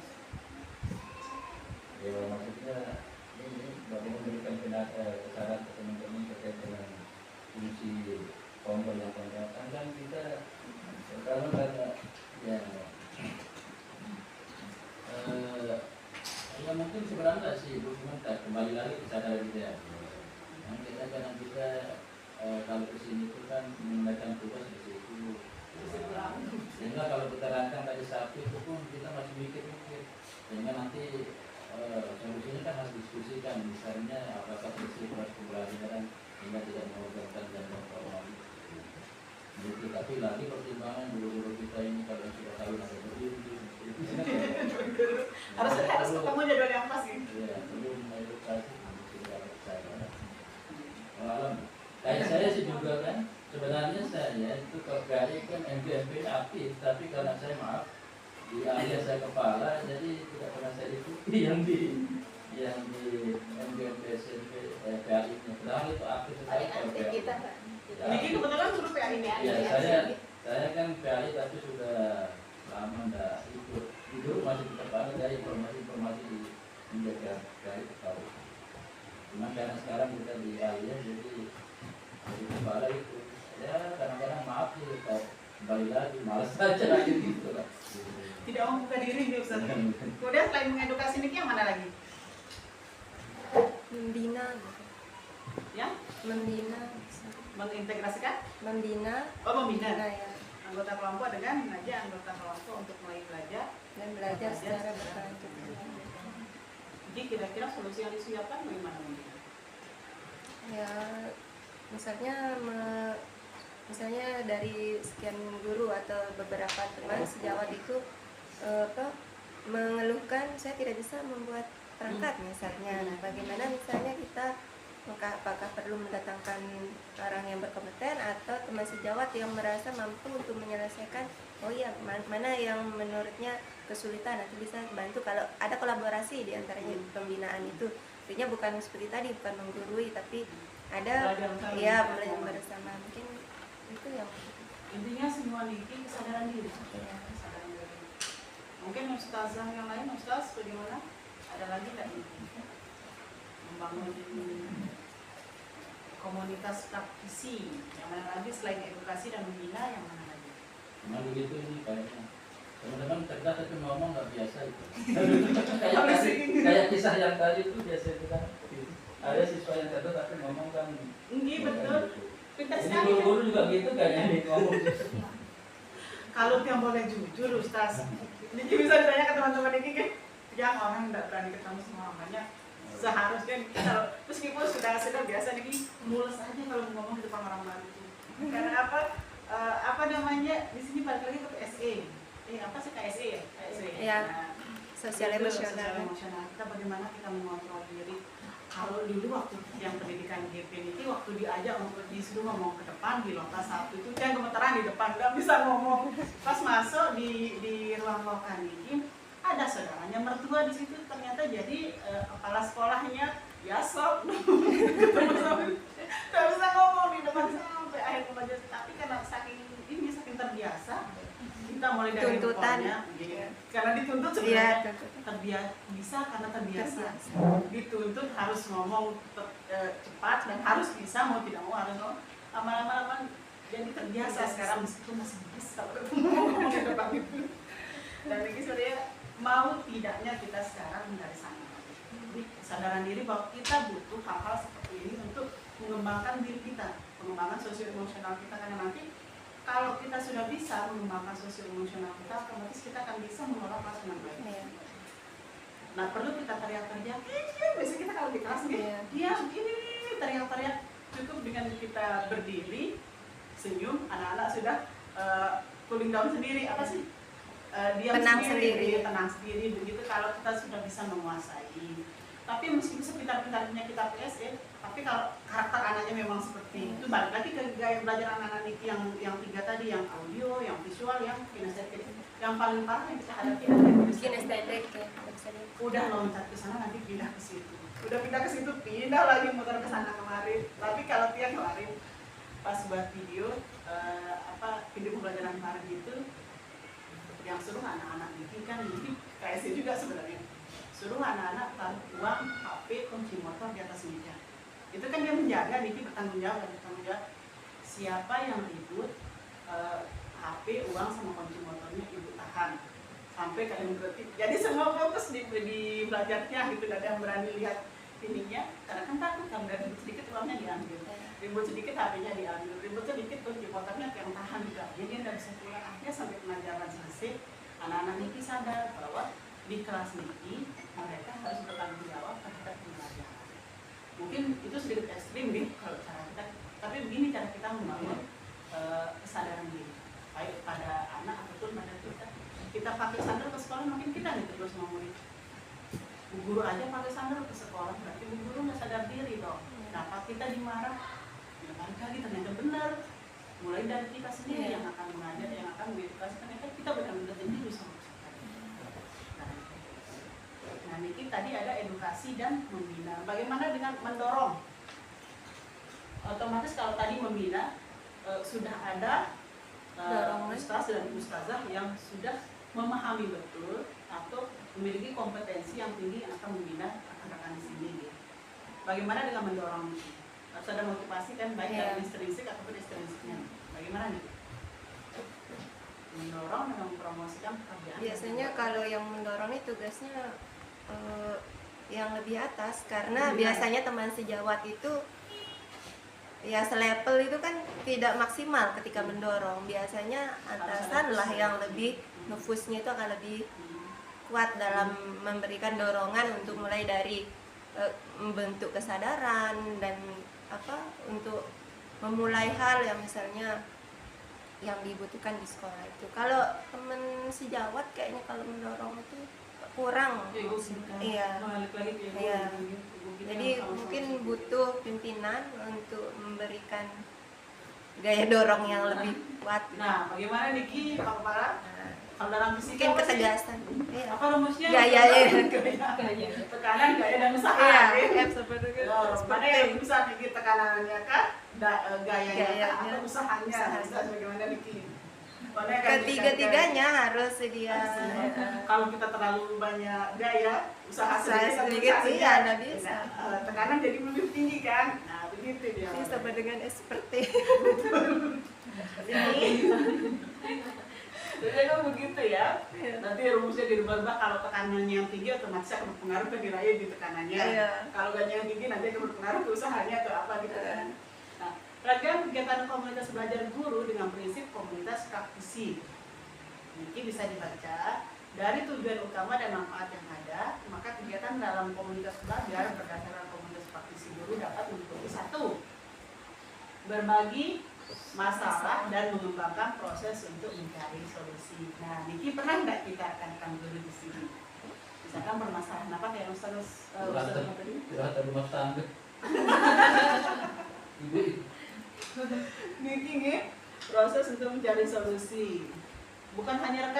S3: Ya maksudnya ini bagaimana memberikan kesaran ke teman-teman terkait dengan fungsi kelompok yang akan kan kita sekarang karena ya ya mungkin sebenarnya sih dokumenter kembali lagi ke sana kita yang kita kadang kita kalau kesini itu kan menunaikan tugas di situ sehingga kalau kita rancang tadi sapi itu pun kita masih mikir-mikir sehingga nanti solusinya kan harus diskusikan misalnya apakah prinsip pembelajaran sehingga tidak mengorbankan dan memperoleh gitu. Tapi lagi pertimbangan guru-guru kita ini kalau sudah tahu ada berdiri
S2: harus ketemu jadwal yang pas gitu.
S3: Iya, belum edukasi tidak percaya. Malam kayak saya sih juga kan sebenarnya saya itu KPI kan MPMP aktif tapi karena saya maaf di alias saya kepala jadi tidak pernah saya ikuti yang di MPMP SMP PAI nya padahal itu aktif sekali KPI
S1: kita.
S2: Niki kebetulan guru PAI ini.
S3: Ya saya kan PAI tapi sudah lama enggak ikut itu masih tetap ada dari informasi di menjaga PAI tahu cuma karena sekarang kita di alias jadi kepala itu ya kadang-kadang maaf sih kembali lagi malas saja gitu lah.
S2: Tidak mau buka diri nih Ustaz. Kemudian selain mengedukasi Niki yang mana lagi?
S1: Membina gitu.
S2: Ya?
S1: Membina.
S2: Mengintegrasikan?
S1: Membina.
S2: Oh, membina.
S1: Ya.
S2: Anggota kelompok dengan mengajak anggota kelompok untuk mulai belajar
S1: Dan belajar secara berkelanjutan.
S2: Jadi kira-kira solusi yang disiapkan bagaimana membina?
S1: Ya, misalnya dari sekian guru atau beberapa teman sejawat itu mengeluhkan saya tidak bisa membuat perangkat misalnya. Nah, bagaimana misalnya kita apakah perlu mendatangkan orang yang berkompeten atau teman sejawat yang merasa mampu untuk menyelesaikan mana yang menurutnya kesulitan nanti bisa bantu kalau ada kolaborasi di antaranya pembinaan itu. Artinya bukan seperti tadi bukan menggurui tapi ada belajar bersama mungkin itu yang
S2: intinya semua Niki kesadaran diri.
S1: ya.
S2: Kesadaran diri. Mungkin ustazah yang lain, ustaz bagaimana? Ada lagi nggak Niki? Membangun komunitas praktisi yang mana lagi selain edukasi dan membina yang mana lagi?
S3: Cuma begitu ini kayaknya. Teman-teman cerdas tapi ngomong nggak biasa itu. Kayak kisah yang tadi itu biasa itu kan. Ada siswa yang cerdas tapi ngomong kan.
S2: Iya betul. Pintar
S3: Ini
S2: sekali kan.
S3: guru-guru juga gitu kayaknya nih ngomong.
S2: Kalau yang boleh jujur Ustaz, Niki bisa ditanya ke teman-teman Niki kan, yang orang tidak berani ketemu sama mamanya, seharusnya kalau meskipun sudah biasa Niki mulus aja kalau ngomong di depan orang baru itu. Karena apa? Apa namanya di sini balik lagi ke PSE. Apa sih KSE ya? KSE.
S1: Iya.
S2: Nah,
S1: Sosial
S2: itu
S1: emosional.
S2: sosial emosional. Kita bagaimana kita mengontrol diri. Kalau dulu waktu yang pendidikan GP ini waktu diajak untuk disuruh ngomong ke depan di loka 1 itu kan gemeteran di depan nggak bisa ngomong. Pas masuk di ruang loka ini ada saudaranya mertua di situ ternyata jadi kepala sekolahnya ya sob ketemu sama nggak bisa ngomong di depan sampai akhir pembelajaran, tapi karena saking terbiasa kita mulai dari
S1: Tuntutan.
S2: handphonenya, karena dituntut
S1: Iya,
S2: sebenarnya
S1: tuntutan.
S2: bisa karena terbiasa. Dituntut harus ngomong cepat dan harus bisa, mau tidak mau harus ngomong lama-lama jadi terbiasa sekarang meskipun masih bisa ngomong di depan itu. Dan ini sebenarnya mau tidaknya kita sekarang dari sana. Jadi kesadaran diri bahwa kita butuh hal-hal seperti ini untuk mengembangkan diri kita, pengembangan sosio emosional kita, karena nanti kalau kita sudah bisa mengembangkan sosial emosional kita, otomatis kita akan bisa mengelola kelas dengan baik.
S1: Iya.
S2: Nah perlu kita teriak-teriak, biasanya kita kalau di kelas nih,
S1: Iya.
S2: diam, ini teriak-teriak, cukup dengan kita berdiri, senyum, anak-anak sudah cooling down sendiri, apa sih? Diam
S1: Tenang
S2: sendiri,
S1: sendiri.
S2: tenang sendiri, begitu kalau kita sudah bisa menguasai. Tapi meskipun sepintar-pintarnya kita PSE, tapi kalau karakter anaknya memang seperti itu, balik lagi ke gaya belajar anak-anak Niki yang 3 tadi, yang audio, yang visual, yang kinestetik. Yang paling parah yang kita hadapi adalah
S1: Kinestetik ya.
S2: udah loncat ke sana nanti pindah ke situ, udah pindah ke situ pindah lagi muter ke sana kemarin. Tapi kalau tiap kemarin pas buat video video pembelajaran kemarin itu yang suruh anak-anak Niki kan Niki KSC juga sebenarnya, suruh anak-anak taruh uang, HP, kunci motor di atas meja. Itu kan dia menjaga, Niki bertanggung jawab. Siapa yang ribut HP, uang sama kunci motornya ibu tahan sampai kalian berhenti. Jadi semua fokus di belajarnya gitu, gak ada yang berani lihat ininya karena kan takut kalau udah ribut sedikit uangnya diambil, ribut sedikit HP-nya diambil, ribut sedikit kunci motornya yang tahan juga. Jadi dia nggak bisa pulang. Akhirnya sampai pelajaran selesai, anak-anak Niki sadar bahwa di kelas Niki mereka harus bertanggung jawab terhadap pembelajaran. Mungkin itu sedikit ekstrim nih kalau cara kita, tapi begini cara kita membangun kesadaran diri baik pada anak ataupun pada kita. Kita pakai sandal ke sekolah mungkin kita ditegur sama murid. Bu guru aja pakai sandal ke sekolah berarti bu guru nggak sadar diri dong. Kenapa kita dimarah? Ya balik lagi ternyata benar. Mulai dari kita sendiri yang akan mengajar, yang akan mengedukasi, ternyata kita benar-benar jujur sama peserta. Nah, Niki tadi ada edukasi dan membina. Bagaimana dengan mendorong? Otomatis kalau tadi membina sudah ada ustaz dan ustazah yang sudah memahami betul atau memiliki kompetensi yang tinggi yang akan membina rekan-rekan di sini. Gitu. Bagaimana dengan mendorong? Harus ada motivasi kan baik dari intrinsik ataupun ekstrinsiknya. Bagaimana nih? Mendorong dengan mempromosikan pekerjaan.
S1: Biasanya kalau yang mendorong itu tugasnya yang lebih atas, karena biasanya teman sejawat itu ya selevel itu kan tidak maksimal ketika mendorong. Biasanya atasan lah yang lebih nefusnya itu akan lebih kuat dalam memberikan dorongan untuk mulai dari membentuk kesadaran dan untuk memulai hal yang misalnya yang dibutuhkan di sekolah itu. Kalau teman sejawat kayaknya kalau mendorong itu kurang. Iya. Jadi mungkin butuh pimpinan untuk memberikan gaya dorong yang lebih kuat.
S2: Nah, bagaimana Niki, Pak Kepala? Kalau dalam fisika
S1: Mungkin ketegasan.
S2: apa rumusnya?
S1: Gaya.
S2: Tekanan, gaya dan usaha.
S1: Iya, seperti itu.
S2: Mana yang bisa Niki tekanannya kah? Gayanya kah? Atau usahanya? Bagaimana Niki?
S1: Ketiga-tiganya harus dia.
S2: Kalau kita terlalu banyak gaya, usaha
S1: sedikit iya, nggak bisa.
S2: Tekanan jadi lebih tinggi kan? Nah, begitu dia.
S1: Ini sama dengan seperti.
S2: Jadi kan begitu ya. Nanti rumusnya dirubah-rubah, kalau tekanannya yang tinggi otomatis akan berpengaruh ke nilai di tekanannya.
S1: Iya.
S2: Kalau gajinya yang tinggi nanti akan berpengaruh ke usahanya atau apa gitu kan. Nah, ragam kegiatan komunitas belajar guru dengan prinsip komunitas praktisi. Ini bisa dibaca dari tujuan utama dan manfaat yang ada, maka kegiatan dalam komunitas belajar berdasarkan komunitas praktisi guru dapat meliputi 1. Berbagi masalah dan mengembangkan proses untuk mencari solusi. Nah, Niki pernah nggak kita akan dulu di sini? Misalkan permasalahan apa kayak Ustaz tadi?
S3: Curhat rumah tangga. Ibu.
S2: Niki nih proses untuk mencari solusi. Bukan hanya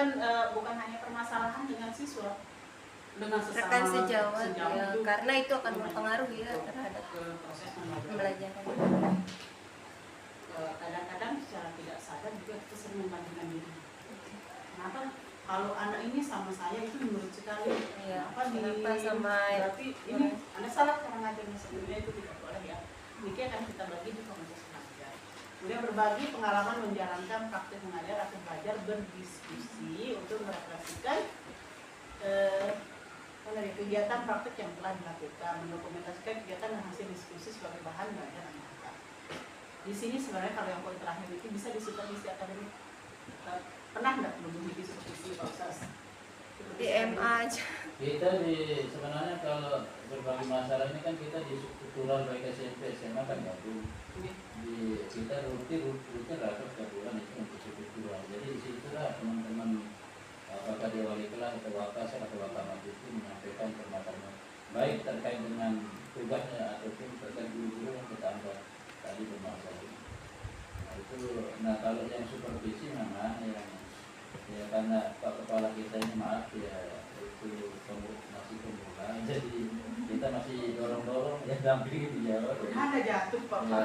S2: permasalahan dengan siswa, dengan sesama
S1: Rekan sejawat ya,
S2: itu,
S1: karena itu akan berpengaruh ya terhadap
S2: ke proses
S1: pembelajaran.
S2: Kadang-kadang secara tidak sadar juga kita sering membandingkan diri. Kenapa? Kalau anak ini sama saya itu menurut sekali.
S1: Iya.
S2: Kenapa
S1: sama
S2: berarti ini Anda salah cara ngajarnya, sebenarnya itu tidak boleh ya. Ini akan kita bagi di komunitas belajar. Kemudian berbagi pengalaman menjalankan praktik mengajar atau belajar, berdiskusi untuk merefleksikan kegiatan praktik yang telah dilakukan, mendokumentasikan kegiatan dan hasil diskusi sebagai bahan belajar anak-anak. Di sini sebenarnya kalau yang poin terakhir itu bisa disupervisi akademik. Pernah nggak belum disupervisi Pak Ustaz?
S1: Di MA aja.
S3: Kita sebenarnya kalau berbagi masalah ini kan kita di struktural baik SMP SMA kan gabung. Kita rutin rapat setiap bulan itu untuk struktural. Jadi disitulah teman-teman apakah dia wali kelas atau wakasar atau wakamat itu menyampaikan permasalahan baik terkait dengan tugasnya ataupun terkait guru-guru yang kita anggap tadi bermasalah. Nah kalau yang supervisi memang yang ya karena Pak Kepala kita ini maaf ya itu masih pemula, jadi kita masih dorong-dorong ya dampingi di Jawa.
S2: Ada jatuh Pak.
S3: Ya,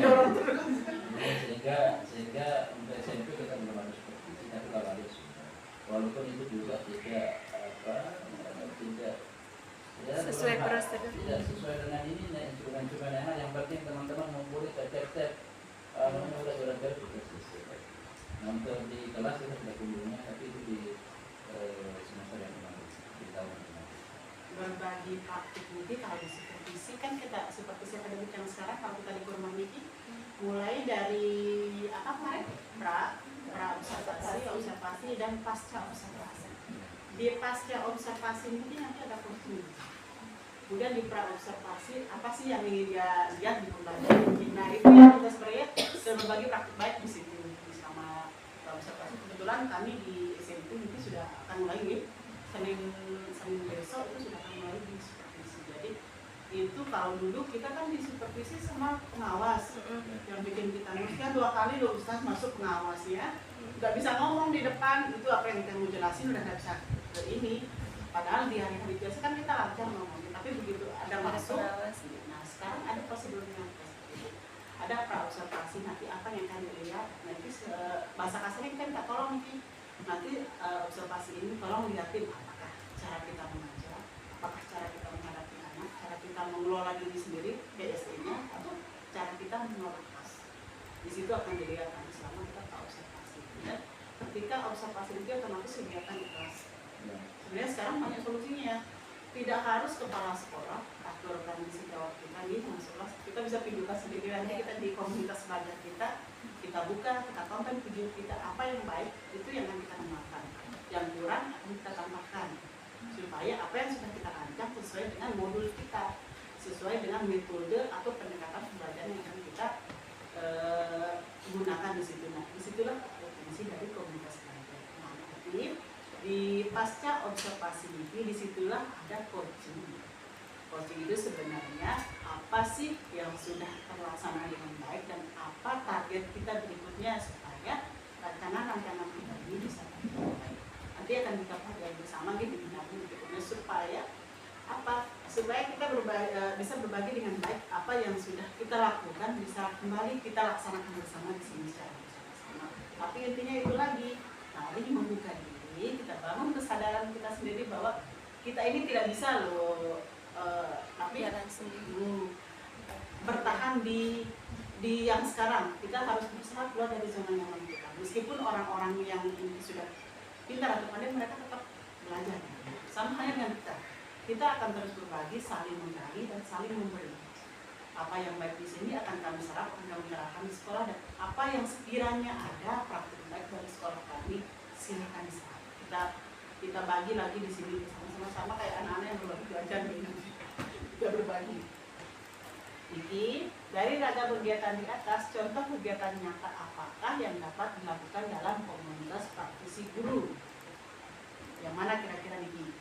S2: Dorong terus.
S3: sehingga untuk SMP kita belum ada supervisi, tapi kalau ada sudah. Walaupun itu juga tidak ya,
S1: Sesuai prosedur.
S3: tidak sesuai dengan ini instrumen-instrumen yang penting teman-teman ngumpulin step-step udah juga selesai. Untuk di kelas kita sudah kunjungnya, tapi itu di semester yang kemarin di tahun kemarin.
S2: Berbagi praktik Niki kalau di supervisi kan kita supervisi akademik yang sekarang kalau kita di rumah Niki mulai dari apa kemarin pra observasi dan pasca observasi. Di pasca observasi ini nanti ada kursus. Kemudian di pra observasi apa sih yang ingin dia lihat di pembelajaran. Nah itu yang kita sebenarnya berbagi praktik baik di situ sama pra observasi. Kebetulan kami di SMP ini sudah akan mulai nih Senin besok itu sudah akan mulai di supervisi. Jadi itu kalau dulu kita kan di supervisi sama pengawas yang bikin kita nulisnya 2 kali loh Ustaz masuk pengawas ya. Nggak bisa ngomong di depan, itu apa yang kita mau jelasin udah nggak bisa ke ini. Padahal di hari-hari biasa kan kita lancar ngomongin, tapi begitu ada masuk, nah sekarang ada prosedurnya. Ada pra observasi, nanti apa yang akan dilihat, nanti bahasa kasarnya kita minta tolong nih, nanti observasi ini tolong lihatin apakah cara kita mengajar, apakah cara kita menghadapi anak, cara kita mengelola diri sendiri, BSE-nya, atau cara kita mengelola kelas. Di situ akan dilihat nanti selama kita pra observasi. Dan ketika observasi itu otomatis kegiatan di kelas. Sebenarnya sekarang banyak solusinya, tidak harus kepala sekolah atau rekan sejawat kita nih masuk kelas, kita bisa videokan sendiri nanti kita di komunitas belajar kita buka, kita tonton video kita apa yang baik itu yang akan kita tambahkan, yang kurang akan kita tambahkan supaya apa yang sudah kita rancang sesuai dengan modul kita, sesuai dengan metode atau pendekatan pembelajaran yang akan kita gunakan di situ. Nah disitulah fungsi dari komunitas belajar. Nah, di pasca observasi ini disitulah ada coaching. Coaching itu sebenarnya apa sih yang sudah terlaksana dengan baik dan apa target kita berikutnya supaya rancangan-rancangan kita ini bisa tercapai. Nanti akan kita pelajari bersama gitu berikutnya supaya apa? Supaya kita bisa berbagi dengan baik apa yang sudah kita lakukan bisa kembali kita laksanakan bersama di sini secara bersama-sama. Tapi intinya itu lagi, tadi membuka diri, kita bangun kesadaran kita sendiri bahwa kita ini tidak bisa loh tapi bertahan di di yang sekarang kita harus berusaha keluar dari zona nyaman kita. Meskipun orang-orang yang ini sudah pintar atau pandai, mereka tetap belajar. Sama halnya dengan kita akan terus berbagi, saling menggali dan saling memberi. Apa yang baik di sini akan kami serap, akan kami terapkan di sekolah, dan apa yang sekiranya ada praktik baik dari sekolah kami, silakan diserap. Kita bagi lagi di sini sama-sama kayak anak-anak yang berbagi belajar gitu. Kita berbagi. Jadi, dari ragam kegiatan di atas, contoh kegiatan nyata apakah yang dapat dilakukan dalam komunitas praktisi guru? Yang mana kira-kira ini?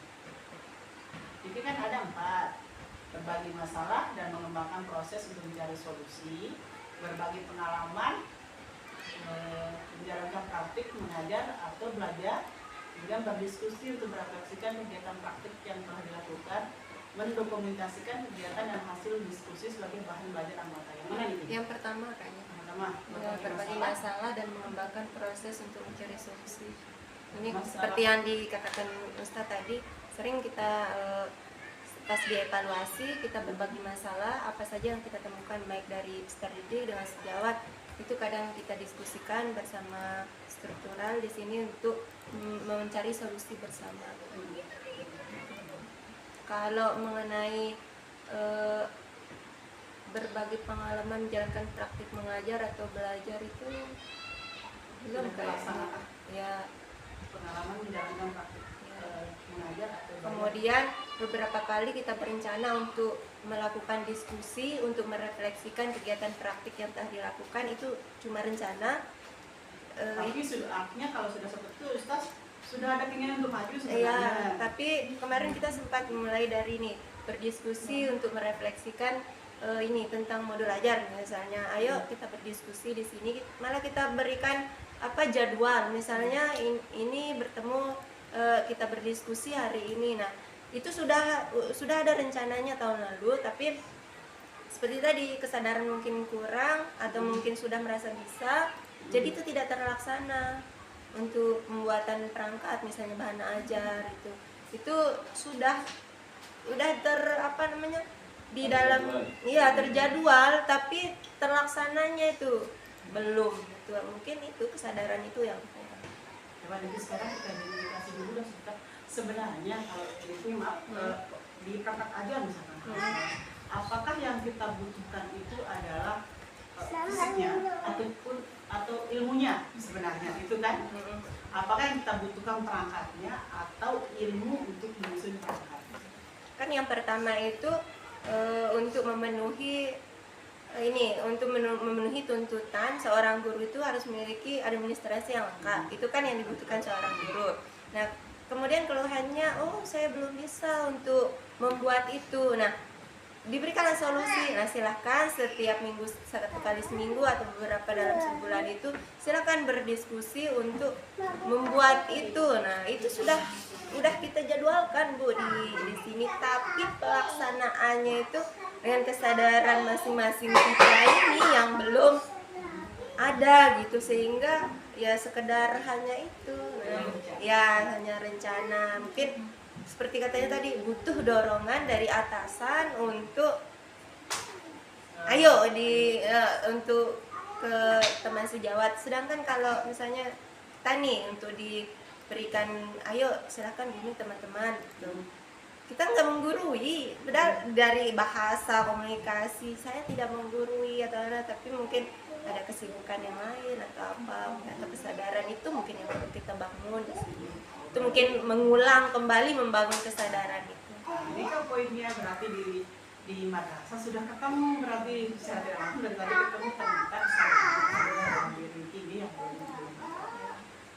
S2: Jadi kan ada 4, berbagi masalah dan mengembangkan proses untuk mencari solusi, berbagi pengalaman, menjalankan praktik, mengajar atau belajar, kemudian berdiskusi untuk merefleksikan kegiatan praktik yang telah dilakukan, mendokumentasikan kegiatan dan hasil diskusi sebagai bahan belajar anggota. Yang mana ini?
S1: Yang pertama kayaknya.
S2: Pertama,
S1: Berbagi masalah dan mengembangkan proses untuk mencari solusi. Ini
S2: Masalah.
S1: seperti yang dikatakan Ustadz tadi, sering kita pas dievaluasi kita berbagi masalah apa saja yang kita temukan baik dari strategi dengan sejawat, itu kadang kita diskusikan bersama struktural di sini untuk mencari solusi bersama. Kalau mengenai berbagi pengalaman menjalankan praktik mengajar atau belajar itu belum kayaknya. Ya,
S2: pengalaman menjalankan praktik mengajar atau belajar.
S1: kemudian beberapa kali kita berencana untuk melakukan diskusi untuk merefleksikan kegiatan praktik yang telah dilakukan, itu cuma rencana.
S2: Tapi sudah artinya kalau sudah seperti itu, Ustaz sudah ada keinginan untuk maju sebenarnya.
S1: Ya, tapi kemarin kita sempat mulai dari ini berdiskusi untuk merefleksikan ini tentang modul ajar misalnya. Ayo kita berdiskusi di sini, malah kita berikan apa jadwal, misalnya ini bertemu kita berdiskusi hari ini. Nah, itu sudah ada rencananya tahun lalu, tapi seperti tadi kesadaran mungkin kurang atau mungkin sudah merasa bisa, jadi itu tidak terlaksana. Untuk pembuatan perangkat misalnya bahan ajar itu sudah di dalam terjadwal, tapi terlaksananya itu belum gitu. Mungkin itu kesadaran itu yang kurang.
S2: Coba nanti sekarang kita identifikasi dulu dan sebenarnya kalau itu di perangkat ajar misalkan, apakah yang kita butuhkan itu adalah fisiknya atau ilmunya sebenarnya itu kan? Apakah yang kita butuhkan perangkatnya atau ilmu untuk menyusun perangkat?
S1: Kan yang pertama itu untuk memenuhi tuntutan seorang guru itu harus memiliki administrasi yang lengkap. Itu kan yang dibutuhkan seorang guru. Nah, kemudian keluhannya, saya belum bisa untuk membuat itu. Nah, diberikanlah solusi. Nah, silahkan setiap minggu, 1 kali seminggu atau beberapa dalam sebulan itu silahkan berdiskusi untuk membuat itu. Nah, itu sudah kita jadwalkan Bu di sini, tapi pelaksanaannya itu dengan kesadaran masing-masing kita ini yang belum ada gitu, sehingga ya sekedar hanya itu. Nah, ya hanya rencana. Mungkin seperti katanya tadi, butuh dorongan dari atasan untuk untuk ke teman sejawat. Sedangkan kalau misalnya kita untuk diberikan, ayo silakan gini teman-teman gitu. Kita nggak menggurui, padahal dari bahasa komunikasi saya tidak menggurui tapi mungkin ada kesibukan yang lain atau apa, atau kesadaran itu mungkin yang perlu kita bangun di sini. Itu mungkin mengulang kembali membangun kesadaran itu.
S2: Ini kan poinnya berarti di madrasah sudah ketemu, berarti secara tidak langsung dari tadi ketemu ternyata kesadaran diri ini yang belum.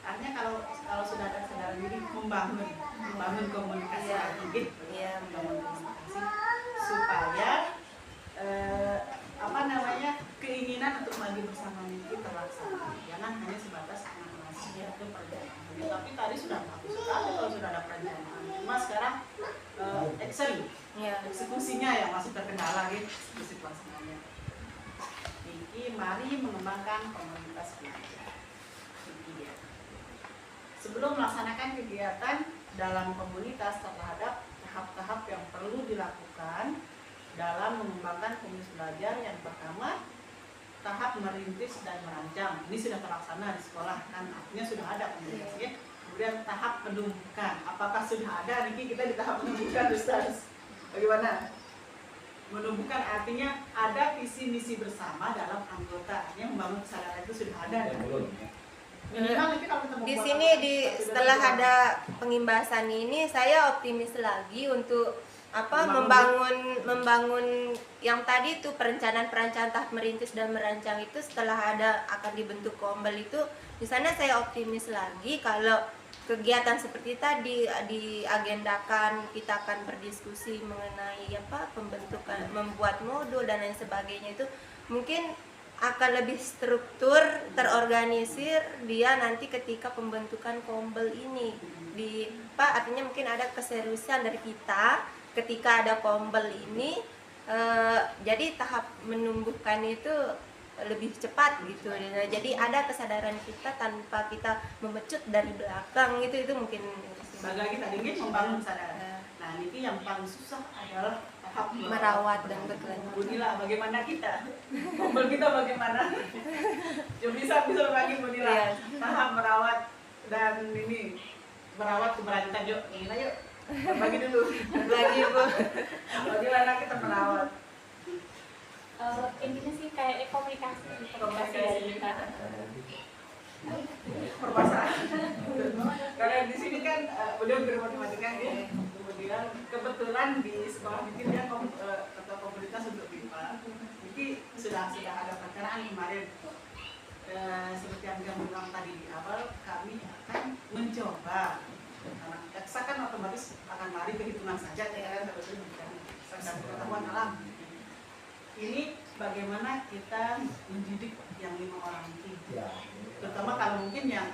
S2: Artinya kalau sudah ada kesadaran diri, membangun komunikasi lagi gitu.
S1: Iya,
S2: membangun komunikasi supaya keinginan untuk maju bersama itu terlaksana. Jangan hanya sebatas narasi atau perencanaan. Tapi tadi sudah bagus sekali kalau sudah ada perencanaan. Cuma sekarang eksekusinya yang masih terkendala gitu, eksekusi pelaksananya. Jadi mari mengembangkan komunitas belajar. Sebelum melaksanakan kegiatan dalam komunitas, terhadap tahap-tahap yang perlu dilakukan dalam mengembangkan komunitas belajar. Yang pertama, tahap merintis dan merancang. Ini sudah terlaksana di sekolah kan, artinya sudah ada komunikasinya. Kemudian tahap menumbuhkan. Apakah sudah ada? Niki kita di tahap menumbuhkan, Ustaz. Bagaimana? Menumbuhkan artinya ada visi misi bersama dalam anggota. Artinya membangun kesadaran itu sudah ada.
S3: Dan belum ya.
S2: Minimal nanti kalau kita
S1: Di
S2: membuat
S1: sini
S2: apa,
S1: setelah
S2: sudah
S1: ada pengimbasan ini saya optimis lagi untuk membangun yang tadi itu perencanaan tahap merintis dan merancang itu. Setelah akan dibentuk Kombel itu, di sana saya optimis lagi kalau kegiatan seperti tadi diagendakan, kita akan berdiskusi mengenai pembentukan, membuat modul dan lain sebagainya, itu mungkin akan lebih struktur, terorganisir dia nanti ketika pembentukan Kombel ini artinya mungkin ada keseriusan dari kita ketika ada Kombel ini, jadi tahap menumbuhkan itu lebih cepat gitu. Jadi ada kesadaran kita tanpa kita memecut dari belakang, itu mungkin
S2: bagi tadi ini membangun kesadaran. Nah, ini yang paling susah adalah tahap
S1: merawat dan berkelanjutan.
S2: Bunila, bagaimana kita? Kombel kita bagaimana? Jom bisa berbagi Bunila.
S1: Iya.
S2: Tahap merawat dan ini merawat keberlanjutan. Yuk, Bunila yuk. Bagi dulu.
S1: Lagi Bu.
S2: Bagaimana kita merawat?
S4: Intinya sih kayak komunikasi
S2: Komunikasi.
S4: kita.
S2: Permasalahan. Karena di sini kan beliau guru matematika ya. Kemudian kebetulan di sekolah mungkin dia ketua komunitas untuk BIPA. Jadi sudah ada perencanaan kemarin. Seperti yang dia bilang tadi di awal, kami akan mencoba. Karena kita kan otomatis akan lari ke hitungan saja ya kan, sebetulnya bukan pengetahuan alam. Ini bagaimana kita mendidik yang 5 orang ini. Terutama kalau mungkin yang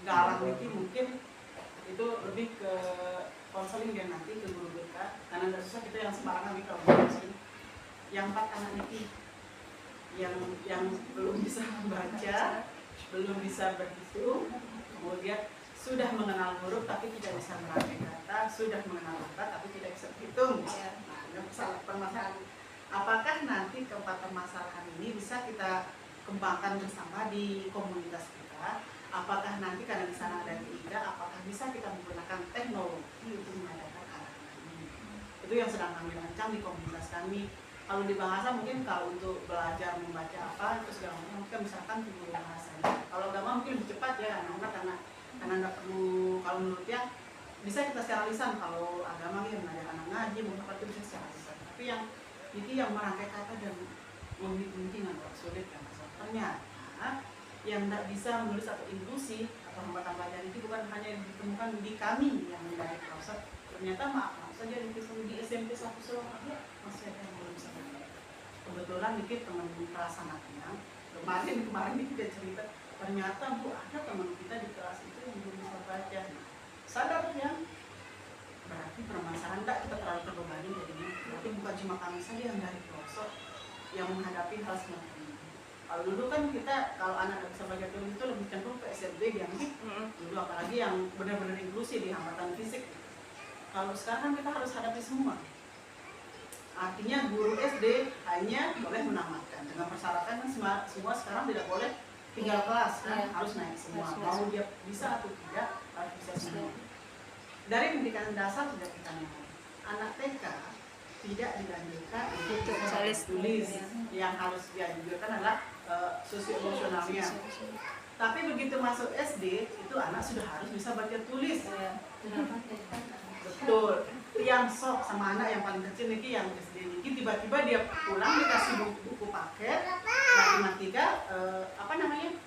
S2: garang itu mungkin itu lebih ke konseling dia nanti ke guru BK, karena nggak susah kita yang sembarangan nih kalau konseling. Yang 4 anak ini yang belum bisa membaca, belum bisa berhitung, kemudian sudah mengenal huruf tapi tidak bisa merangkai kata, sudah mengenal kata tapi tidak bisa berhitung. Nah, ini permasalahan. Apakah nanti keempat permasalahan ini bisa kita kembangkan bersama di komunitas kita? Apakah nanti karena di sana ada TIK, apakah bisa kita menggunakan teknologi untuk mengadakan anak-anak ini? Itu yang sedang kami rancang di komunitas kami. Kalau di bahasa mungkin kalau untuk belajar membaca apa itu segala macam mungkin misalkan guru bahasanya. Kalau agama mungkin lebih cepat ya anak-anak karena nggak perlu, kalau menurut dia bisa kita secara lisan. Kalau agama yang mengajar anak ngaji mungkin itu bisa secara lisan. Tapi yang itu yang merangkai kata dan mungkin agak sulit kan. Ternyata yang tidak bisa menulis atau inklusi atau hambatan belajar itu bukan hanya ditemukan di kami yang menjadi proses. Ternyata maaf saja di SMP satu Surabaya masih ada yang belum bisa baca. Kebetulan dikit teman kelas anaknya kemarin kita cerita, ternyata Bu ada teman kita di kelas itu yang belum bisa baca. Sadar ya? Berarti permasalahan tidak kita terlalu terbebani jadinya. Berarti bukan cuma kami saja yang dari pelosok yang menghadapi hal semacam ini. Kalau dulu kan kita kalau anak tidak bisa baca tulis itu lebih cenderung ke SMP yang dulu, apalagi yang benar-benar inklusi di hambatan fisik. Kalau sekarang kita harus hadapi semua. Artinya guru SD hanya boleh menamatkan dengan persyaratan kan semua sekarang tidak boleh tinggal kelas kan, harus naik semua. Mau dia bisa atau tidak harus bisa semua. Dari pendidikan dasar sudah kita mulai. Anak TK tidak dilanjutkan untuk tulis. Yang harus dianjurkan adalah sosio-emosionalnya. Tapi begitu masuk SD itu anak sudah harus bisa baca tulis. Betul. Yang sok sama anak yang paling kecil nih yang SD ini tiba-tiba dia pulang dikasih buku paket matematika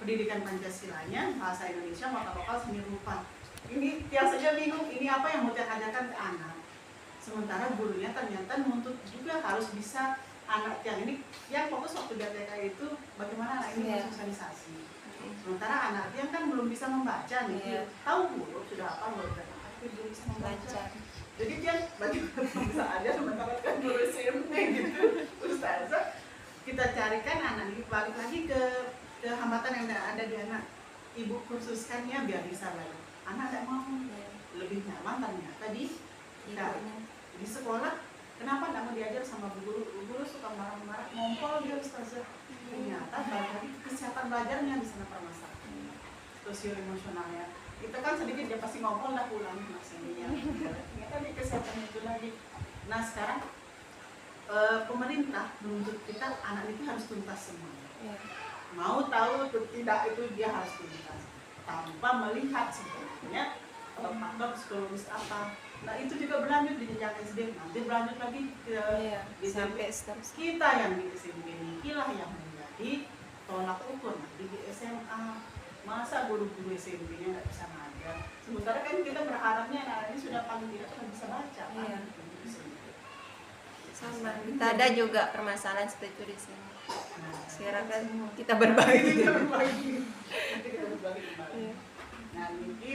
S2: pendidikan Pancasilanya, bahasa Indonesia, mata lokal, seni rupa. Ini dia saja bingung ini apa yang mau diajarkan ke anak. Sementara gurunya ternyata menuntut juga harus bisa anak yang ini yang fokus waktu dia TK itu bagaimana anak ini bersosialisasi. Sementara anak yang kan belum bisa membaca nih, tahu huruf sudah apa huruf tapi belum bisa membaca. Jadi dia bagaimana bisa aja sementara kan guru SMP gitu. Terus saja kita carikan anak ini balik lagi ke hambatan yang ada di anak. Ibu khususkannya biar bisa lagi. Anak tidak mau lebih nyaman ternyata di sekolah. kenapa nggak mau diajar sama bu guru? Bu guru suka marah-marah, ngompol dia ustazah. Ternyata balik lagi kesehatan belajarnya di sana permasalahan. Sosio emosionalnya. Kita kan sedikit dia pasti ngompol dah pulang maksudnya. Ternyata di kesehatan itu lagi. Nah sekarang pemerintah menuntut kita anak itu harus tuntas semuanya. Mau tahu atau tidak itu dia harus tuntas tanpa melihat sebenarnya faktor psikologis apa. Nah itu juga berlanjut di jenjang SD, nanti berlanjut lagi ke di
S1: sampai
S2: SMP.
S1: seterusnya.
S2: Kita yang di SMP inilah yang menjadi tolak ukur nanti di SMA. Masa guru-guru SMP-nya nggak bisa ngajar? Sementara kan kita berharapnya anak ini sudah paling tidak kan bisa baca.
S1: Iya.
S2: Kan?
S1: Sama, kita ada juga permasalahan seperti itu di sini.
S2: Nah,
S1: Sekarang kan kita berbagi.
S2: kita berbagi. Nanti kita berbagi kembali.
S1: Iya.
S2: Nah, ini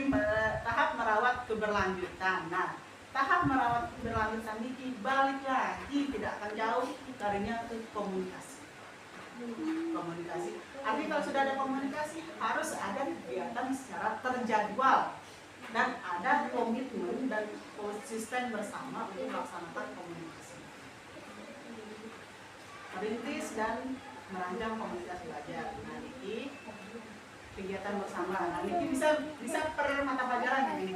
S2: tahap merawat keberlanjutan. Nah, tahap merawat keberlanjutan ini balik lagi tidak akan jauh darinya ke komunikasi. Komunikasi. Artinya kalau sudah ada komunikasi harus ada kegiatan secara terjadwal dan ada komitmen dan konsisten bersama untuk melaksanakan komunikasi. Merintis dan merancang komunitas belajar. Nah, ini kegiatan bersama. Nah, ini bisa per mata pelajaran ini.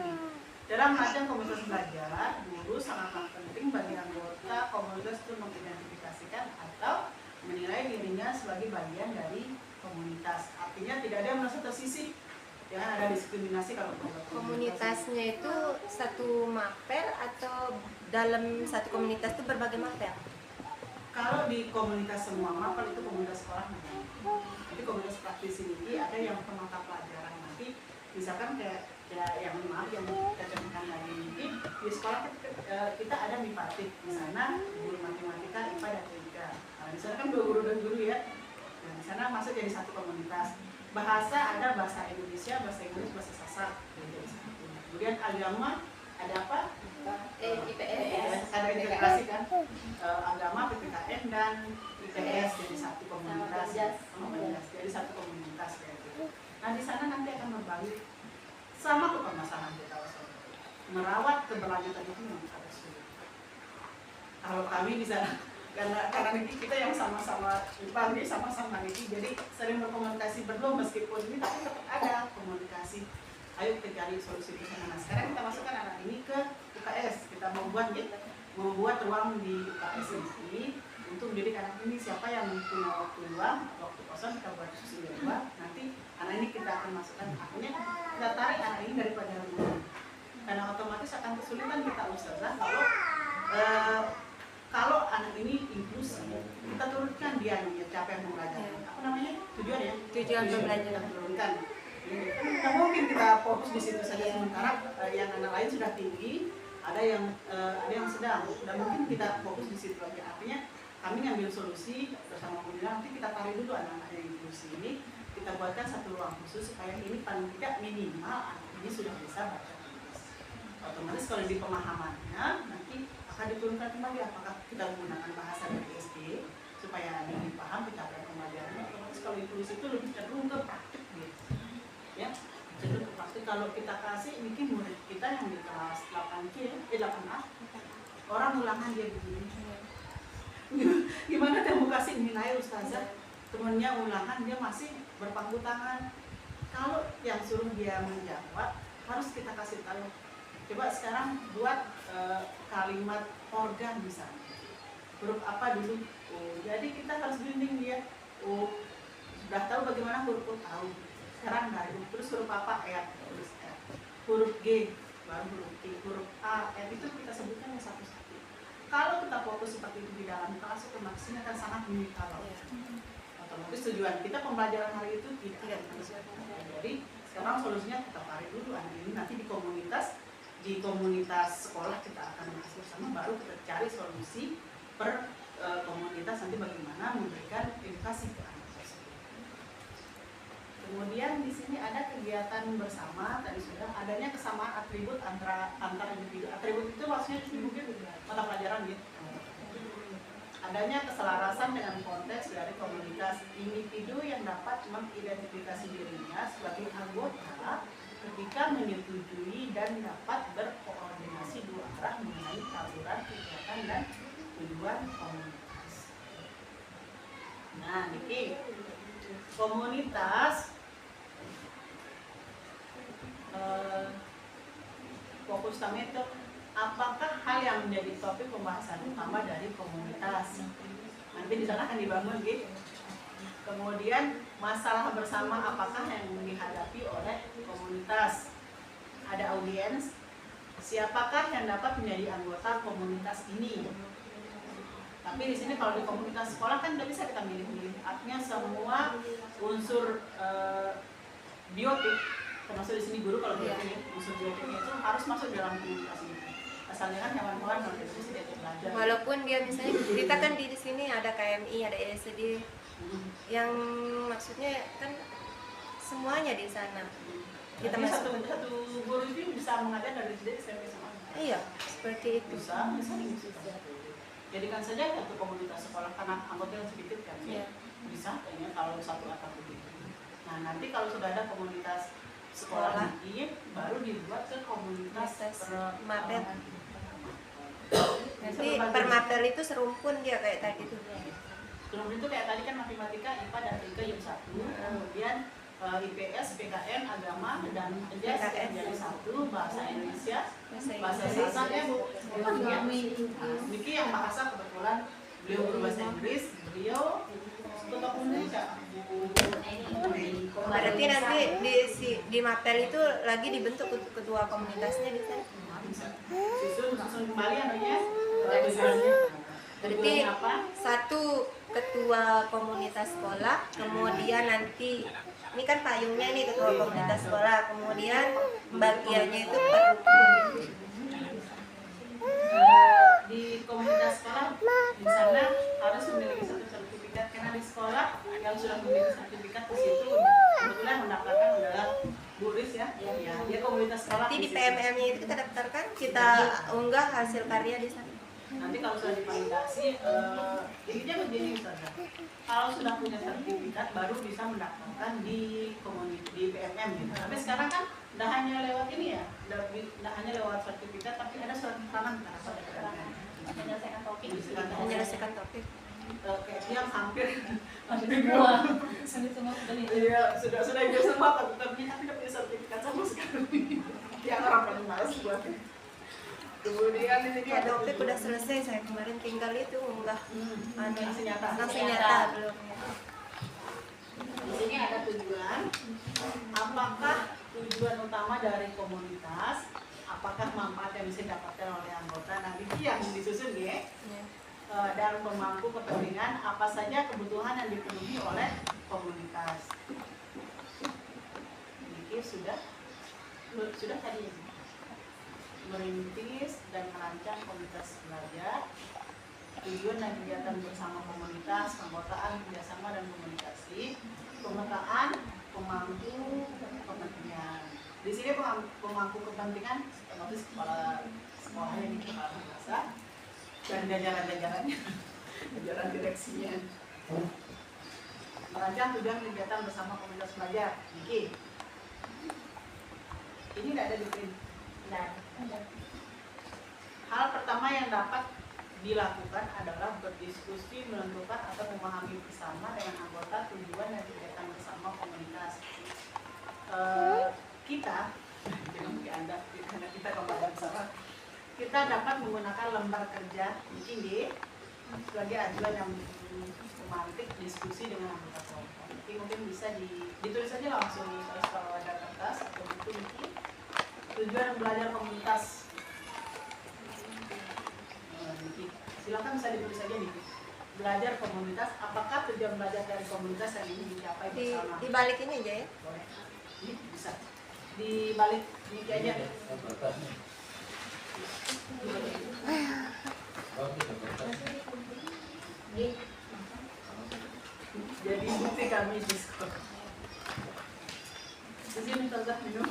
S2: Dalam merancang komunitas belajar, guru sangat penting bagi anggota komunitas untuk mengidentifikasikan atau menilai dirinya sebagai bagian dari komunitas. Artinya tidak ada yang merasa tersisih. Jangan ada diskriminasi kalau
S1: Komunitasnya itu satu mapel atau dalam satu komunitas itu berbagai mapel?
S2: Kalau di komunitas semua mapel itu komunitas sekolah namanya. Jadi komunitas praktis ini ada yang pemata pelajaran nanti, misalkan kayak yang yang kita contohkan tadi ini di sekolah kita ada bipartit di sana guru matematika, IPA dan TIK. Nah, di sana kan dua guru dan guru ya. Nah, di sana masuk jadi satu komunitas. Bahasa ada bahasa Indonesia, bahasa Inggris, bahasa Sasak jadi satu. Kemudian agama ada apa?
S1: IPS.
S2: Ada integrasi kan agama, PPKN dan IPS jadi satu komunitas. Jadi satu komunitas kayak gitu. Nah di sana nanti akan berbagi sama tuh permasalahan kita merawat keberlanjutan itu yang harus sulit. Kalau kami di sana karena kita yang sama-sama dipanggil sama-sama ini jadi sering berkomunikasi berdua meskipun ini tapi tetap ada komunikasi. Ayo kita cari solusi ke sana. Nah, sekarang kita masukkan anak ini ke UKS. Kita membuat ruang di UKS ini untuk mendidik anak ini. Siapa yang punya waktu luang, waktu kosong kita buat khusus di rumah. Nanti anak ini kita akan masukkan. Akhirnya kita tarik anak ini dari pelajaran dulu. Karena otomatis akan kesulitan kita ustazah kalau anak ini inklusi. Kita turunkan dia nih capek belajar. Apa namanya? Tujuan ya?
S1: Tujuan belajar.
S2: Kita turunkan. Nah, mungkin kita fokus di situ saja sementara yang anak lain sudah tinggi, ada yang sedang, dan mungkin kita fokus di situ aja. Artinya kami ngambil solusi bersama Munira, nanti kita tarik dulu anak-anak yang inklusi ini, kita buatkan satu ruang khusus supaya ini paling tidak minimal anak ini sudah bisa baca tulis. Otomatis kalau di pemahamannya nanti akan diturunkan kembali apakah kita menggunakan bahasa dari SD supaya anak ini paham pencapaian pembelajarannya. Otomatis kalau inklusi itu lebih cenderung ke praktik gitu. Ya, jadi pasti kalau kita kasih mungkin murid kita yang di kelas 8A orang ulangan dia begini gimana dia mau kasih nilai ustazah temennya ulangan dia masih berpangku tangan. Kalau yang suruh dia menjawab harus kita kasih tahu coba sekarang buat kalimat organ misalnya huruf apa dulu jadi kita harus bimbing dia sudah tahu bagaimana huruf tahu sekarang dari terus huruf apa terus huruf G baru huruf T huruf A itu kita sebutkan yang satu-satu. Kalau kita fokus seperti itu di dalam kelas otomatis ini akan sangat menyita otomatis tujuan kita pembelajaran hari itu tidak jadi sekarang solusinya kita tarik dulu anak ini nanti di komunitas sekolah kita akan bahas bersama baru kita cari solusi per komunitas nanti bagaimana memberikan edukasi ke anak. Kemudian di sini ada kegiatan bersama tadi sudah adanya kesamaan atribut antar individu. Atribut itu maksudnya mungkin mata pelajaran gitu. Adanya keselarasan dengan konteks dari komunitas individu yang dapat mengidentifikasi dirinya sebagai anggota ketika menyetujui dan dapat berkoordinasi dua arah mengenai saluran kegiatan dan tujuan komunitas. Nah, Niki, komunitas fokus kami itu apakah hal yang menjadi topik pembahasan utama dari komunitas. Nanti di sana akan dibangun gitu. Kemudian masalah bersama apakah yang dihadapi oleh komunitas. Ada audiens, siapakah yang dapat menjadi anggota komunitas ini. Tapi di sini kalau di komunitas sekolah kan tidak bisa kita milih-milih. Artinya semua unsur biotik, termasuk di sini guru kalau biotik, unsur biotiknya itu harus masuk dalam komunitas ini. Asalnya kan hewan-hewan kalau di sini dia belajar.
S1: Walaupun dia misalnya kita kan di sini ada KMI, ada ESD, yang maksudnya kan semuanya di sana. Kita
S2: Jadi
S1: masuk.
S2: satu guru itu bisa mengajar dari SD sampai SMA.
S1: Iya, seperti itu.
S2: Bisa. Jadikan saja satu komunitas sekolah karena anggotanya sedikit kan ya.
S1: Iya.
S2: Bisa kayaknya kalau satu atap begitu. Nah nanti kalau sudah ada komunitas sekolah ini baru dibuat ke komunitas
S1: mapel. Nanti per mapel itu serumpun dia kayak tadi tuh.
S2: Serumpun itu kayak tadi kan matematika, IPA dan TK yang satu, kemudian IPS, PKN, agama dan EJAS jadi satu, bahasa Indonesia, bahasa Sasak ya Bu. Niki yang bahasa kebetulan beliau guru bahasa Inggris, beliau ketua Indonesia.
S1: Berarti nanti di mapel itu lagi dibentuk ketua komunitasnya di sana.
S2: Susun kembali anunya.
S1: Berarti satu ketua komunitas sekolah, kemudian nanti ini kan payungnya nih ketua komunitas sekolah, kemudian bagiannya itu per rukun.
S2: Di komunitas sekolah di sana harus memiliki satu sertifikat karena di sekolah yang sudah memiliki sertifikat di situ kebetulan mendaftarkan adalah Buris ya, dia komunitas sekolah.
S1: Nanti di PMM-nya itu kita daftarkan, kita unggah hasil karya di sana.
S2: Nanti kalau sudah divalidasi, intinya begini saja. Kalau sudah punya sertifikat, baru bisa mendaftarkan di komunitas di PMM gitu. Tapi sekarang kan tidak hanya lewat ini ya, tidak hanya lewat sertifikat, tapi ada surat keterangan pada PMM. Menyelesaikan topik.
S1: Menyelesaikan topik.
S2: Kayak dia hampir semua. Iya, sudah itu semua, tapi tidak punya sertifikat sama sekali. Yang orang paling malas buat. Kemudian ini
S1: Kayak topik udah selesai, saya kemarin tinggal itu unggah
S2: langsung
S1: nyata belum ya.
S2: Di sini ada tujuan. Apakah tujuan utama dari komunitas? Apakah manfaat yang bisa didapatkan oleh anggota? Nah, ini yang disusun ya. Dan pemangku kepentingan apa saja kebutuhan yang dipenuhi oleh komunitas. Ini sudah tadi ya. Merintis dan merancang komunitas belajar, tujuan dan kegiatan bersama komunitas, keanggotaan, kerjasama dan komunikasi, pemetaan, pemangku kepentingan. Di sini pemangku kepentingan, otomatis kepala sekolahnya ini kepala bahasa dan jajaran-jajarannya, jajaran direksinya. Merancang tujuan kegiatan bersama komunitas belajar. Niki, ini tidak ada di print. Hal pertama yang dapat dilakukan adalah berdiskusi, menentukan atau memahami bersama dengan anggota tujuan dan kegiatan bersama komunitas. Kita, karena kita kepada bersama, kita dapat menggunakan lembar kerja tinggi sebagai ajuan yang memantik diskusi dengan anggota kelompok. Jadi mungkin bisa ditulis saja langsung kalau ada kertas atau buku ini. Tujuan belajar komunitas. Silakan bisa ditulis saja nih. Belajar komunitas. Apakah tujuan belajar dari komunitas yang ini dicapai bersama?
S1: Di balik ini aja ya.
S2: Boleh. Ini bisa. Di balik ini aja. Jadi bukti kami di sekolah. Di sini tante minum.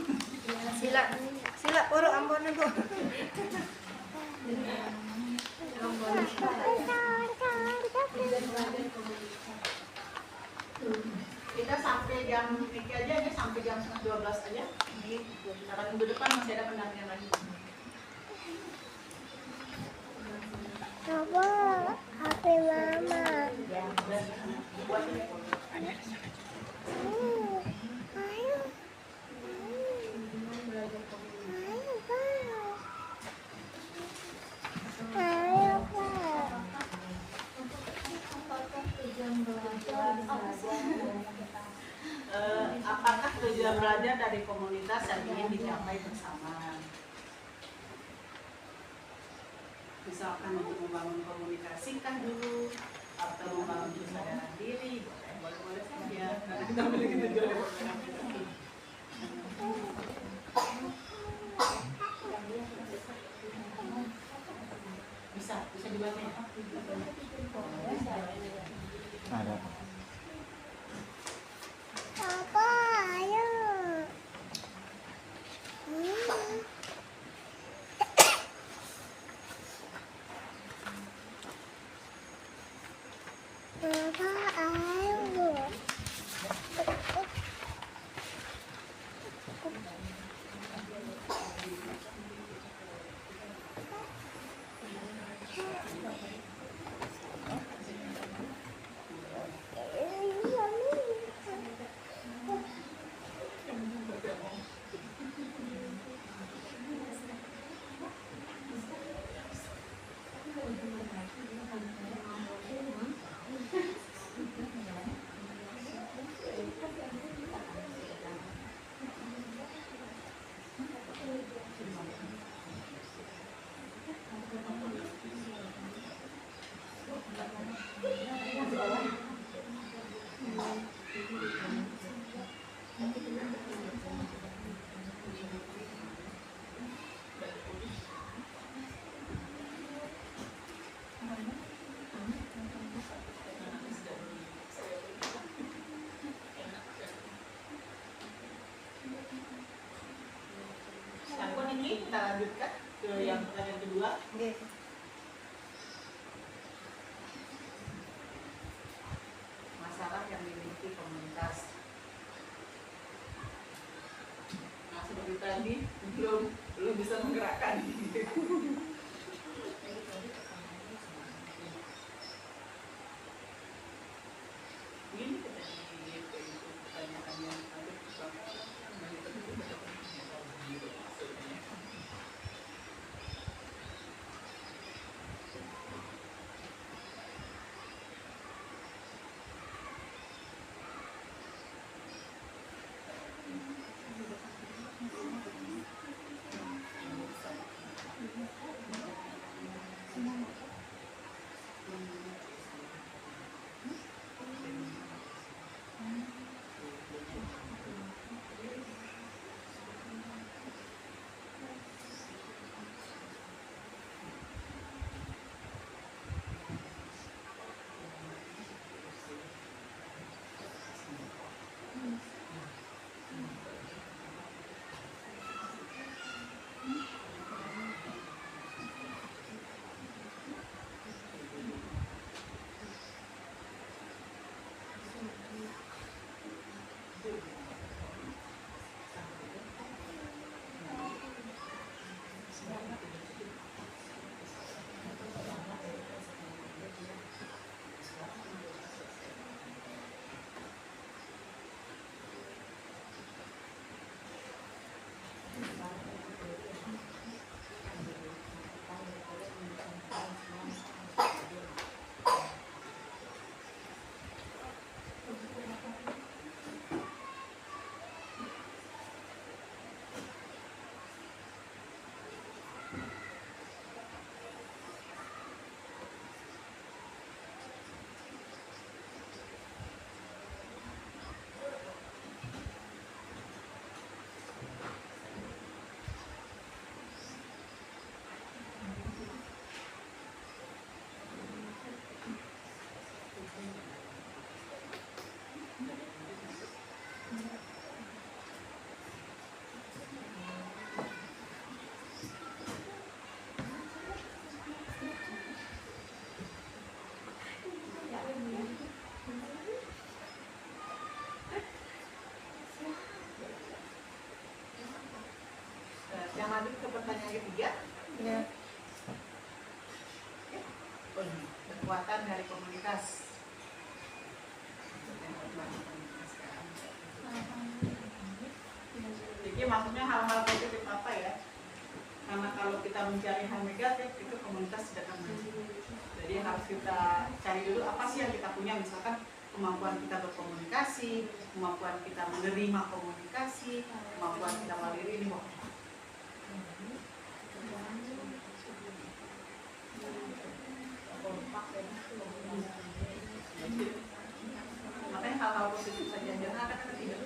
S1: Sila poro Ambon Bu.
S2: Kita sampai jam ini aja sampai jam 12 aja. Karena minggu depan masih ada pendampingan lagi. buat ini. Apakah tujuan belajar dari komunitas yang ingin dicapai bersama? Misalkan untuk membangun komunikasi kah dulu, atau membangun kesadaran diri, boleh-boleh saja. Karena kita memiliki tujuan yang berbeda. Bisa dibaca ya?
S4: Ada.
S5: Papa, ayo. Papa, ayo. Sekarang ini kita lanjutkan ke yang pertanyaan kedua.
S1: Oke.
S2: Masalah yang dimiliki komunitas. Nah, seperti tadi belum bisa menggerakkan. Ini pertanyaan yang ada yang lanjut ke pertanyaan ketiga.
S1: Ya.
S2: Oh, ini. kekuatan dari komunitas. Komunitas. Jadi maksudnya hal-hal positif apa ya? Karena kalau kita mencari hal negatif itu komunitas tidak akan maju. Jadi harus kita cari dulu apa sih yang kita punya, misalkan kemampuan kita berkomunikasi, kemampuan kita menerima komunikasi, kemampuan kita mandiri ini wah. Makanya hal-hal positif saja, jangan ada ketidak.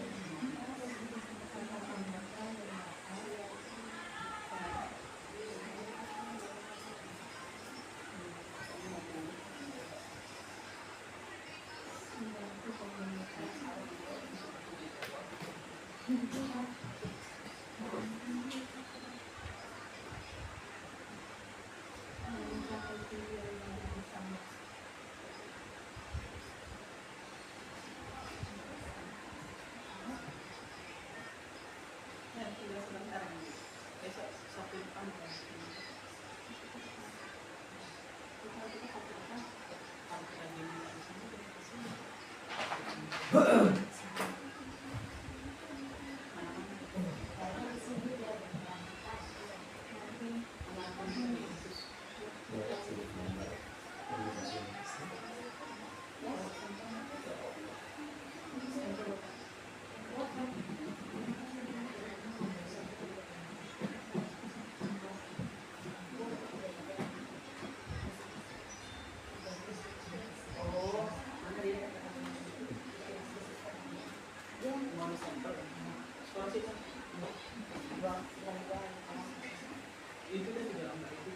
S2: Itu kan di dalam itu.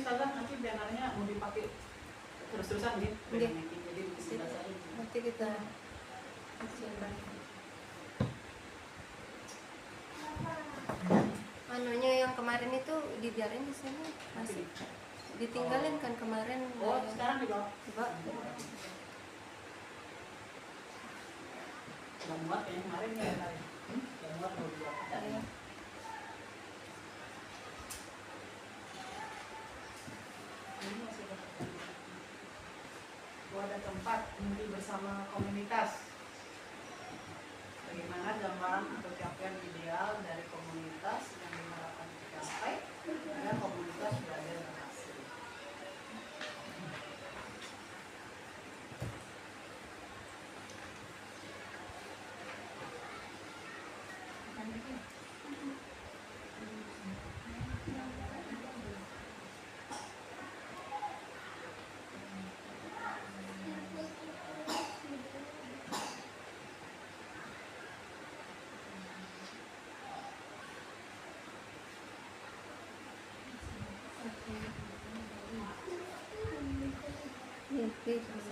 S2: Ustazah nanti bannernya mau dipakai terus-terusan nih,
S1: Iya.
S2: jadi bisa saja.
S1: Nanti kita simpan. Anunya yang kemarin itu dibiarin di sini masih ditinggalin kan kemarin.
S2: Oh, sekarang dibawa.
S1: Coba.
S2: Udah muat yang kemarin ya kemarin. Udah muat mau dibawa.
S1: Iya.
S2: Ini masih ada tempat mimpi bersama komunitas. Bagaimana gambaran atau capaian ideal dari komunitas yang diharapkan dicapai agar komunitas belajar berhasil.
S1: Oke.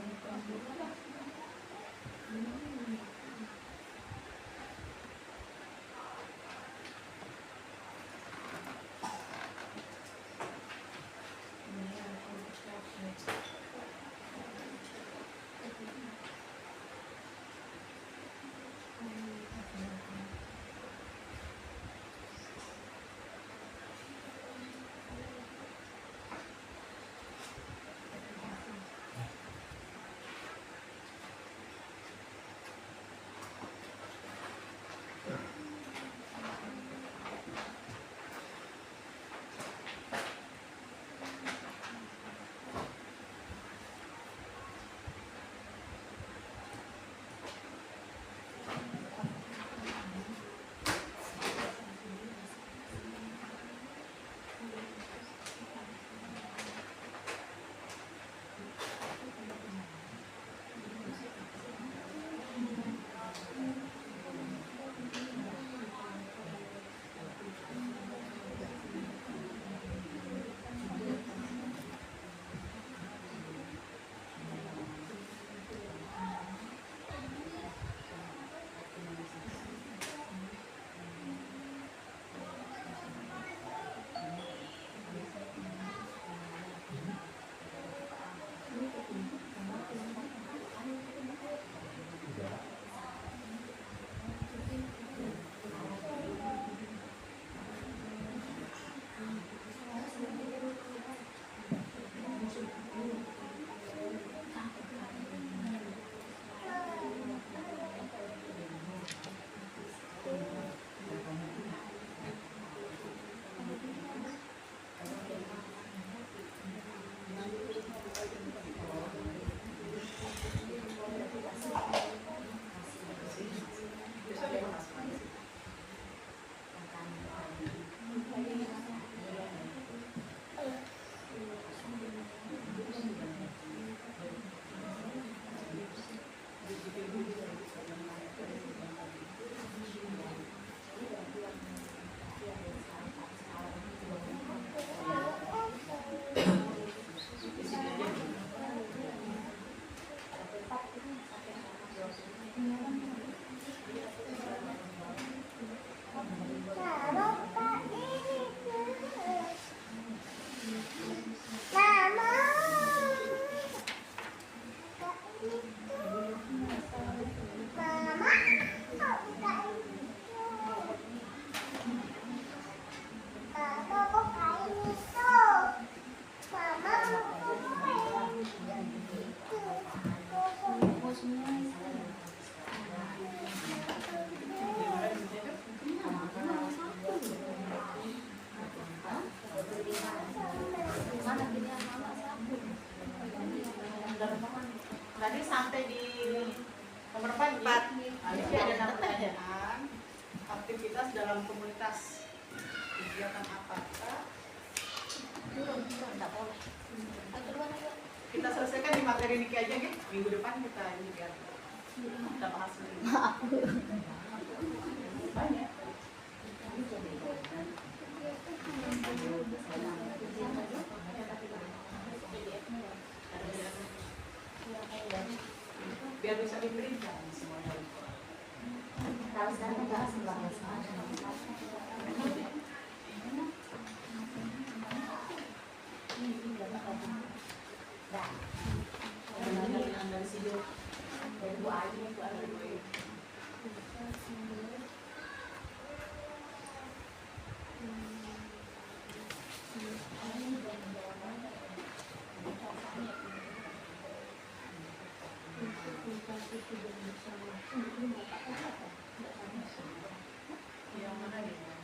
S2: kegiatan apakah
S5: Tidak boleh.
S2: kita selesaikan di materi Niki aja ya. Minggu depan kita ini biar kita bahas lagi. Banyak. Biar bisa diberikan semuanya.
S5: Kalau sekarang enggak sebenarnya.
S2: Dari sini dari Bu Ayu, Bu Ayu. Yang mana ya?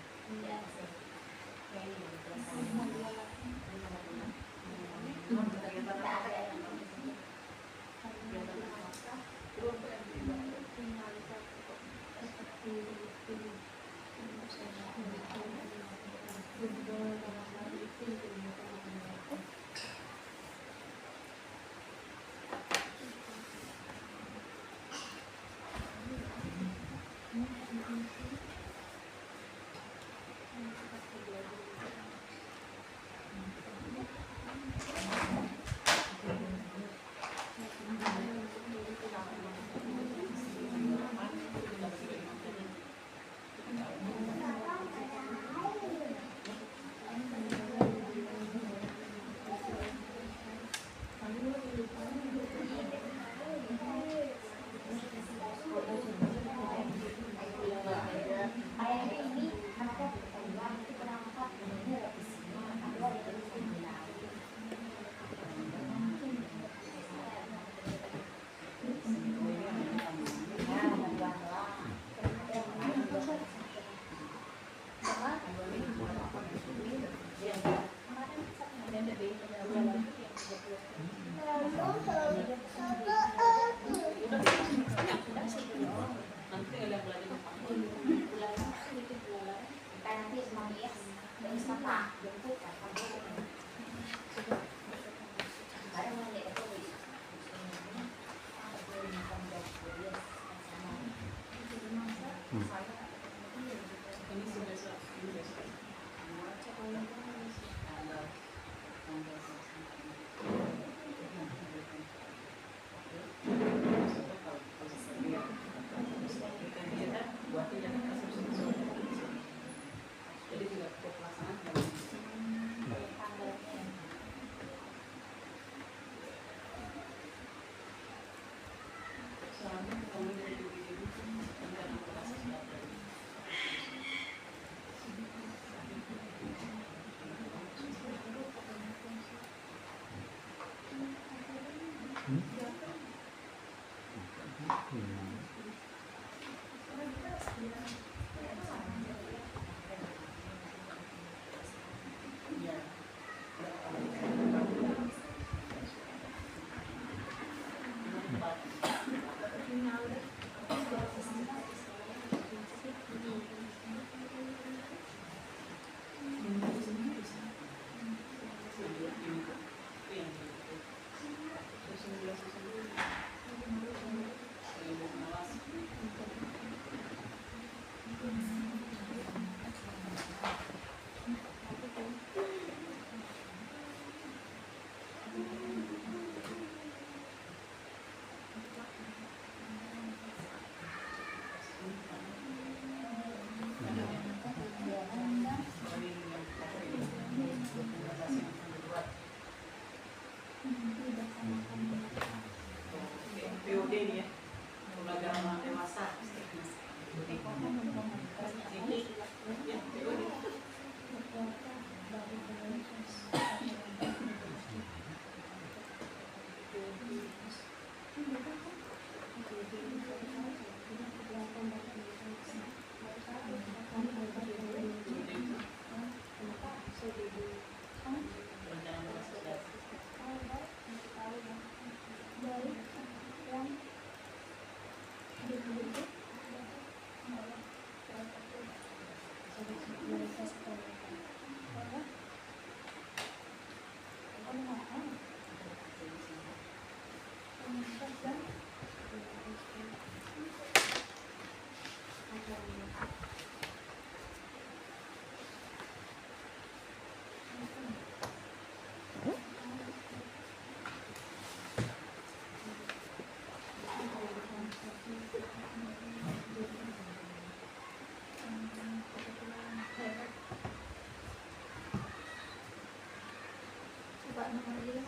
S2: nomor 5.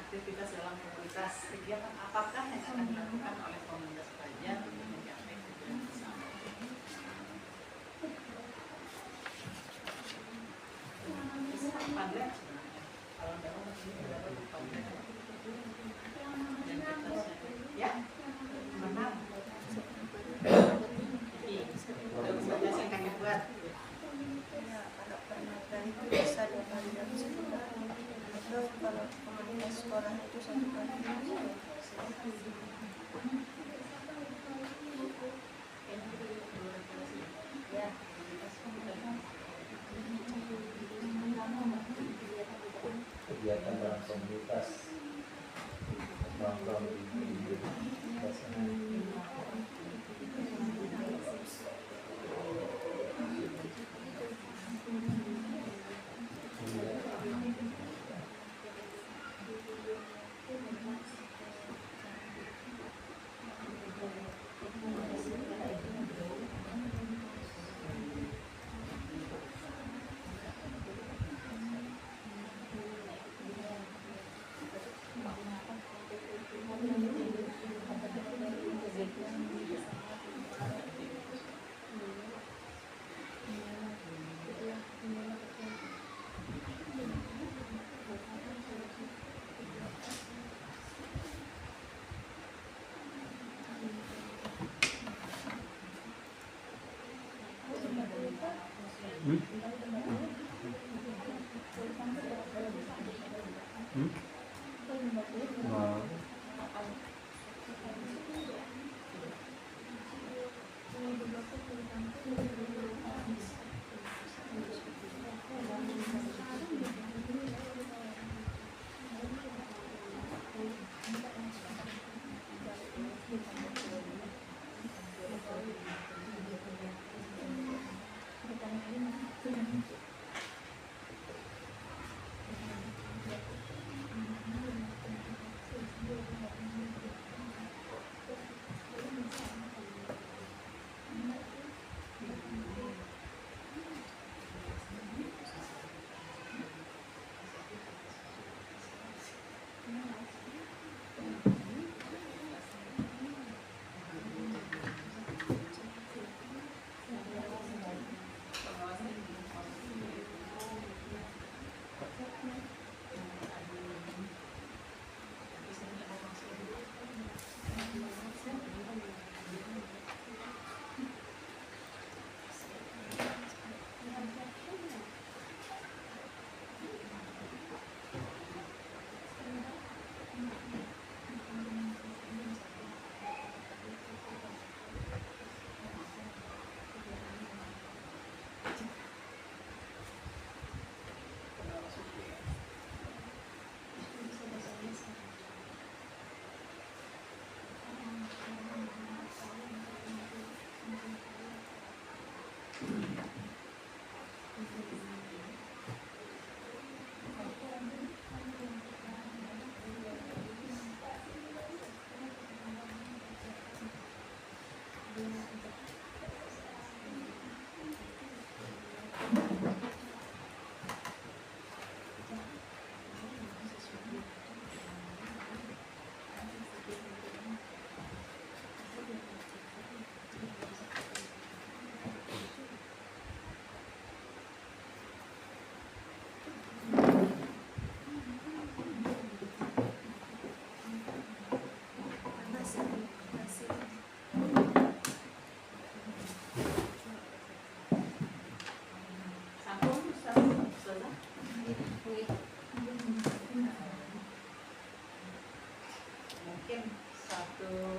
S2: Aktivitas dalam komunitas, kegiatan apakah yang akan dilakukan oleh komunitas pelajar untuk mencapai tujuan bersama? Padlet sebenarnya. Kalau ada orang di Padlet. Ya, menang. Dokumentasi yang kami buat.
S1: Ya, kalau pernakan itu bisa 2 kali dalam sebulan, atau kalau komunitas sekolah itu 1 kali dalam sebulan.
S5: Ya.
S3: Kegiatan dalam komunitas nongkrong di sana.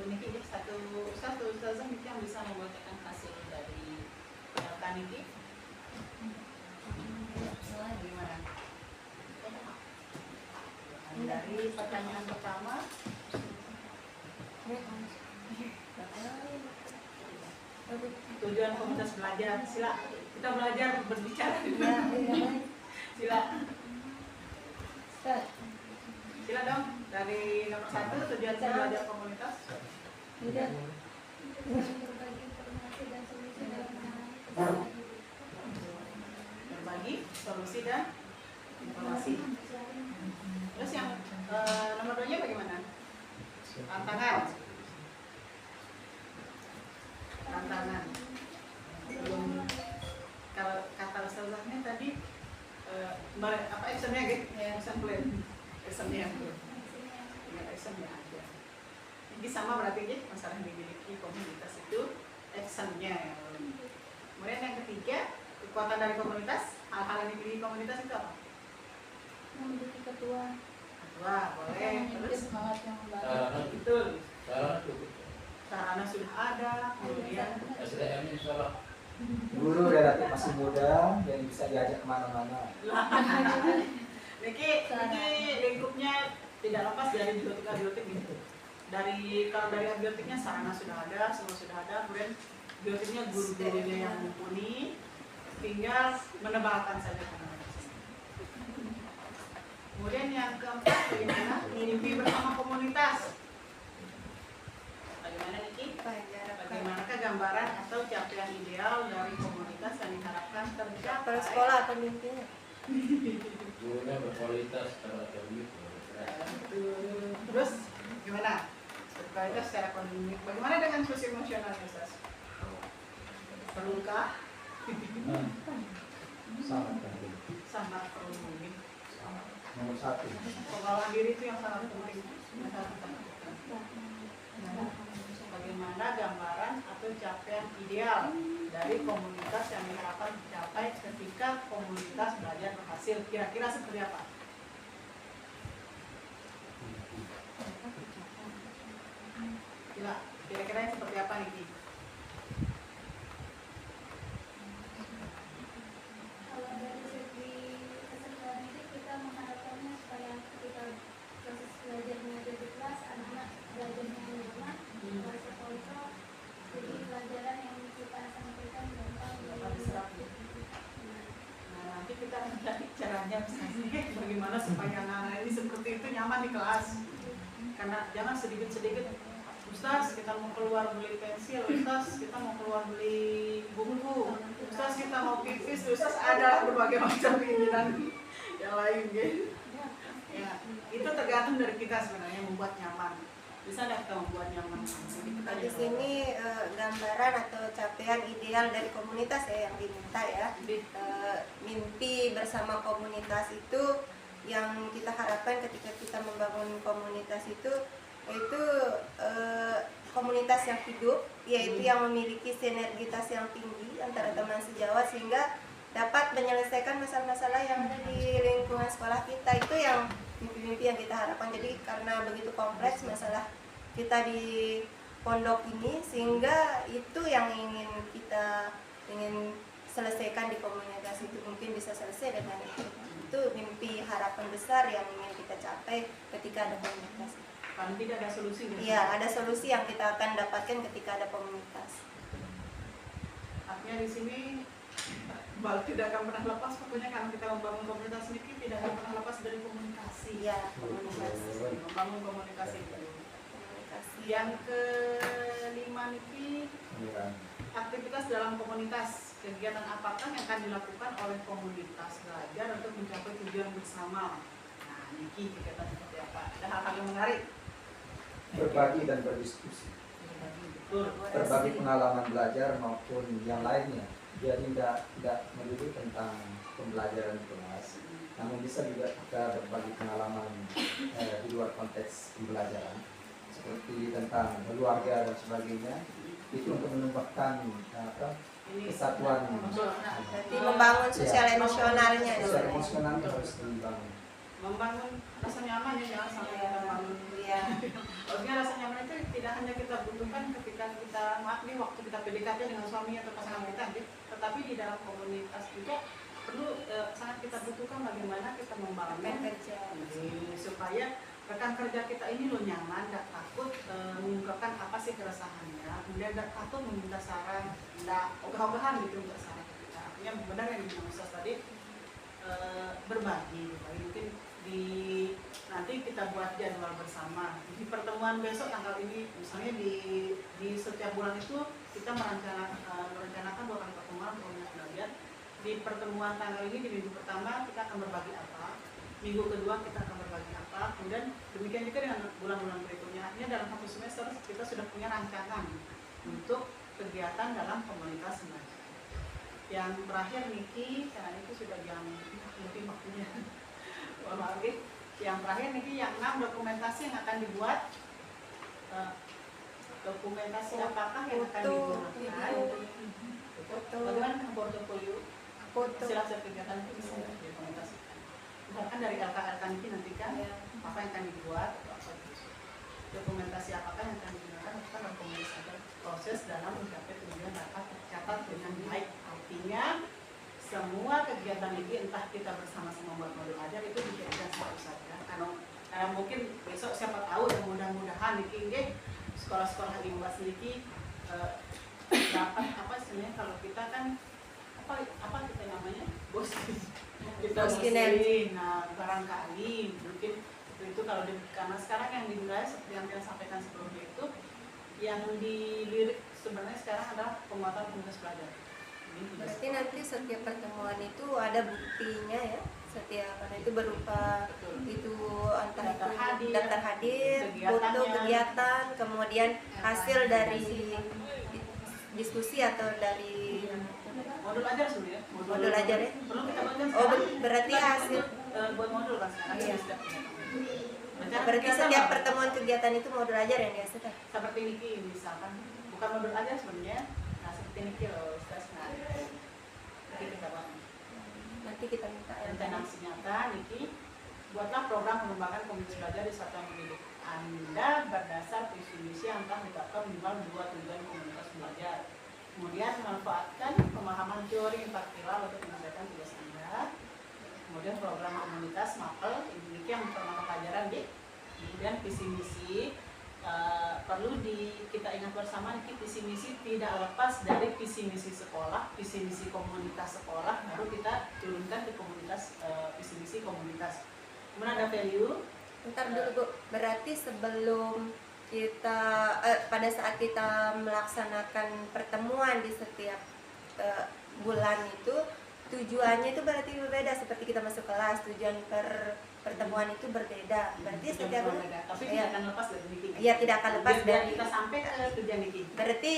S2: Mungkin satu ustazah yang bisa membacakan hasil dari pendataan ini.
S5: Gimana? Dari pertanyaan pertama,
S2: tujuan komunitas belajar, sila kita belajar berbicara. Sila sila dong, dari nomor 1 tujuan belajar komunitas.
S4: Berbagi informasi dan solusi dalam penanganan kesalahan.
S2: apa actionnya gitu?
S5: Ya.
S2: Action plan. Actionnya tuh. Tinggal actionnya aja. Ini sama berarti gitu masalah yang dimiliki komunitas itu actionnya ya. Kemudian yang ketiga, kekuatan dari komunitas, hal-hal yang dimiliki komunitas itu apa?
S5: Memiliki ketua.
S2: Ketua, boleh. Terus
S5: Semangat yang
S3: Sarana
S5: membangun.
S2: betul.
S3: sarana cukup.
S2: Sarana sudah ada, kemudian
S3: SDM insya Allah.
S4: Guru relatif masih muda dan bisa diajak kemana-mana.
S2: Niki lingkupnya tidak lepas dari biotik gitu. Kalau dari abiotiknya sarana sudah ada, semua sudah ada, kemudian biotiknya guru-gurunya yang mumpuni, tinggal menebalkan saja. Kemudian yang keempat, bagaimana mimpi bersama komunitas. Bagaimana Niki? Bagaimanakah gambaran atau capaian ideal dari komunitas yang diharapkan
S1: Kalau
S2: tercapai?
S1: sekolah apa mimpinya?
S3: Gurunya berkualitas akademik.
S2: Terus gimana? Berkualitas secara akademik. Bagaimana dengan sosial emosional Ustaz? Perlukah?
S4: Sangat penting.
S2: Sangat perlu mungkin.
S4: Nomor 1.
S2: Pengelolaan diri itu yang sangat penting. Yang sangat penting. Bagaimana gambaran atau capaian ideal dari komunitas yang diharapkan dicapai ketika komunitas belajar berhasil? Kira-kira seperti apa? Kira-kira yang seperti apa nih?
S6: Kalau dari segi keseluruhan ini kita mengharapkannya supaya ketika proses belajarnya ada di kelas, anak-anak belajarnya nyaman, merasa kontrol, jadi pelajaran yang kita sampaikan gampang
S2: Gampang diserap. Nah, nanti kita akan cari caranya bagaimana supaya anak-anak ini seperti itu nyaman di kelas. Karena jangan sedikit-sedikit, Ustaz kita mau keluar beli pensil, Ustaz kita mau keluar beli buku, Ustaz kita mau pipis, Ustaz ada berbagai macam keinginan yang lain gitu. Ya, itu tergantung dari kita sebenarnya membuat nyaman. Bisa nggak kita membuat nyaman? Jadi kita
S1: Di sini gambaran atau capaian ideal dari komunitas ya yang diminta ya. Mimpi bersama komunitas itu yang kita harapkan ketika kita membangun komunitas itu komunitas yang hidup, yaitu yang memiliki sinergitas yang tinggi antara teman sejawat sehingga dapat menyelesaikan masalah-masalah yang ada di lingkungan sekolah kita. Itu yang mimpi-mimpi yang kita harapkan. Jadi karena begitu kompleks masalah kita di pondok ini, sehingga itu yang kita ingin selesaikan di komunitas itu, mungkin bisa selesai dengan itu mimpi harapan besar yang ingin kita capai ketika ada komunitas.
S2: paling tidak ada solusi.
S1: Iya, ada solusi yang kita akan dapatkan ketika ada komunitas.
S2: Artinya di sini tidak akan pernah lepas, pokoknya karena kita membangun komunitas ini tidak akan pernah lepas dari komunikasi.
S1: Iya, komunikasi.
S2: Membangun komunikasi.
S1: Komunikasi.
S2: Yang kelima Niki, aktivitas dalam komunitas. Kegiatan apakah yang akan dilakukan oleh komunitas belajar untuk mencapai tujuan bersama? Nah, Niki kegiatan seperti apa? Ada hal-hal yang menarik.
S4: Berbagi dan berdiskusi.
S2: Betul.
S4: Berbagi pengalaman belajar maupun yang lainnya. Jadi tidak melulu tentang pembelajaran di kelas, namun bisa juga kita berbagi pengalaman di luar konteks pembelajaran, seperti tentang keluarga dan sebagainya. Itu untuk menumbuhkan kesatuan.
S1: Jadi membangun sosial emosionalnya.
S4: Sosial emosionalnya harus dibangun.
S2: Membangun rasa nyaman ya, jangan sampai kita bangun.
S1: Iya.
S2: Maksudnya rasa nyaman itu tidak hanya kita butuhkan ketika kita waktu kita PDKT dengan suami atau pasangan kita, tetapi di dalam komunitas juga perlu sangat kita butuhkan bagaimana kita membangun
S1: Kerja.
S2: supaya rekan kerja kita ini lo nyaman, gak takut mengungkapkan apa sih keresahannya, kemudian gak takut meminta saran, gak ogah-ogahan gitu untuk saran kita. Artinya benar yang dibilang Ustaz tadi, berbagi mungkin nanti kita buat jadwal bersama di pertemuan besok tanggal ini, misalnya di setiap bulan itu kita merencanakan buat pertemuan komunitas belajar. Di pertemuan tanggal ini, di minggu pertama kita akan berbagi apa, minggu kedua kita akan berbagi apa, kemudian demikian juga dengan bulan-bulan berikutnya. Artinya dalam satu semester kita sudah punya rancangan untuk kegiatan dalam komunitas belajar. Yang terakhir Niki, karena itu sudah jam lebih waktunya. Mohon maaf ya. Yang terakhir Niki, yang 6 dokumentasi yang akan dibuat. Dokumentasi apakah yang akan digunakan?
S1: Foto.
S2: Bagaimana dengan portofolio?
S1: Foto.
S2: Hasil kegiatan itu bisa dokumentasikan. Misalkan dari LKRK Niki nanti kan apa yang akan dibuat, apa itu. Dokumentasi apakah yang akan digunakan, kita rekomendasikan proses dalam mencapai tujuan dapat tercatat dengan baik. Artinya semua kegiatan ini entah kita bersama-sama membuat modul ajar itu dijadikan satu saja. Karena mungkin besok siapa tahu dan mudah-mudahan Niki sekolah-sekolah di Mbak Niki dapat apa sebenarnya kalau kita kan apa kita namanya boskin kita boskin. Nah barangkali mungkin itu kalau karena sekarang yang dimulai seperti yang kita sampaikan sebelumnya itu yang dilirik sebenarnya sekarang adalah penguatan komunitas belajar.
S1: Berarti nanti setiap pertemuan itu ada buktinya ya, setiap karena itu berupa itu antara itu daftar hadir, foto kegiatan, kemudian hasil dari diskusi atau dari
S2: modul ajar sebenarnya.
S1: Modul ajar ya.
S2: Perlu kita baca
S1: Oh
S2: sekarang.
S1: berarti hasil.
S2: Buat modul kan sekarang.
S1: Iya.
S2: Rencana
S1: Berarti
S2: kegiatan
S1: setiap
S2: apa?
S1: pertemuan kegiatan itu modul ajar yang dihasilkan.
S2: Seperti Niki misalkan bukan modul ajar sebenarnya. Nah seperti Niki loh, nah Niki kita buat.
S1: Nanti kita minta
S2: Rencana aksi nyata Niki buatlah program pengembangan komunitas belajar di satuan pendidik Anda berdasar visi misi yang telah ditetapkan minimal 2 tujuan komunitas belajar. Kemudian memanfaatkan pemahaman teori 4 pilar untuk menyelesaikan tugas Anda. Kemudian program komunitas mapel ini yang memperkenalkan pelajaran di. Kemudian visi misi perlu kita ingat bersama nih visi misi tidak lepas dari visi misi sekolah, visi misi komunitas sekolah, baru kita turunkan ke komunitas visi misi komunitas. Kemudian ada value.
S1: Ntar dulu Bu, berarti sebelum kita pada saat kita melaksanakan pertemuan di setiap bulan itu tujuannya itu berarti berbeda, seperti kita masuk kelas tujuan pertemuan itu berbeda. Berarti setiap bulan
S2: Tapi tidak akan lepas dari Niki.
S1: Iya, tidak akan lepas
S2: Biar
S1: dari
S2: kita sampai ke tujuan Niki.
S1: berarti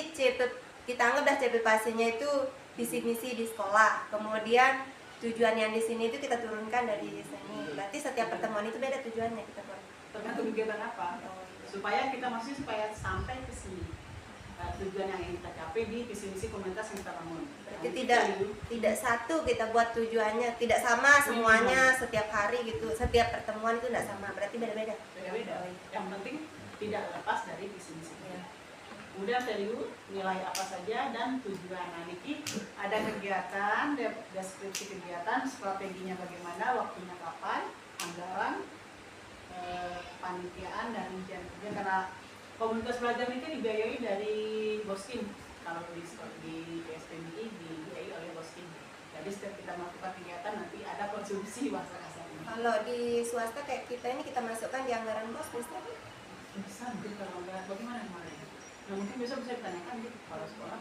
S1: kita anggap dah CPPAS-nya itu visi misi di sekolah. Kemudian tujuan yang di sini itu kita turunkan dari sini. Berarti setiap pertemuan itu beda tujuannya kita buat.
S2: Tergantung kegiatan apa. Supaya kita supaya sampai ke sini. Tujuan yang ingin kita capai di visi misi komunitas yang kita bangun.
S1: Berarti tidak satu kita buat tujuannya, tidak sama semuanya setiap hari gitu. Setiap pertemuan itu tidak sama, berarti beda-beda.
S2: Beda-beda. Yang penting tidak lepas dari visi misi. Kemudian value, nilai apa saja dan tujuan. Nah, Niki ada kegiatan, deskripsi kegiatan, strateginya bagaimana, waktunya kapan, anggaran, panitiaan dan rincian kerja. Karena komunitas belajar Niki dibiayai dari Boskin. Kalau di PSPBI dibiayai oleh Boskin. Jadi setiap kita melakukan kegiatan nanti ada konsumsi bahasa kasarnya.
S1: Kalau di swasta kayak kita ini kita masukkan di anggaran BOS bisa?
S2: Bisa mungkin kalau enggak bagaimana kemarin? Nah mungkin bisa ditanyakan di kepala sekolah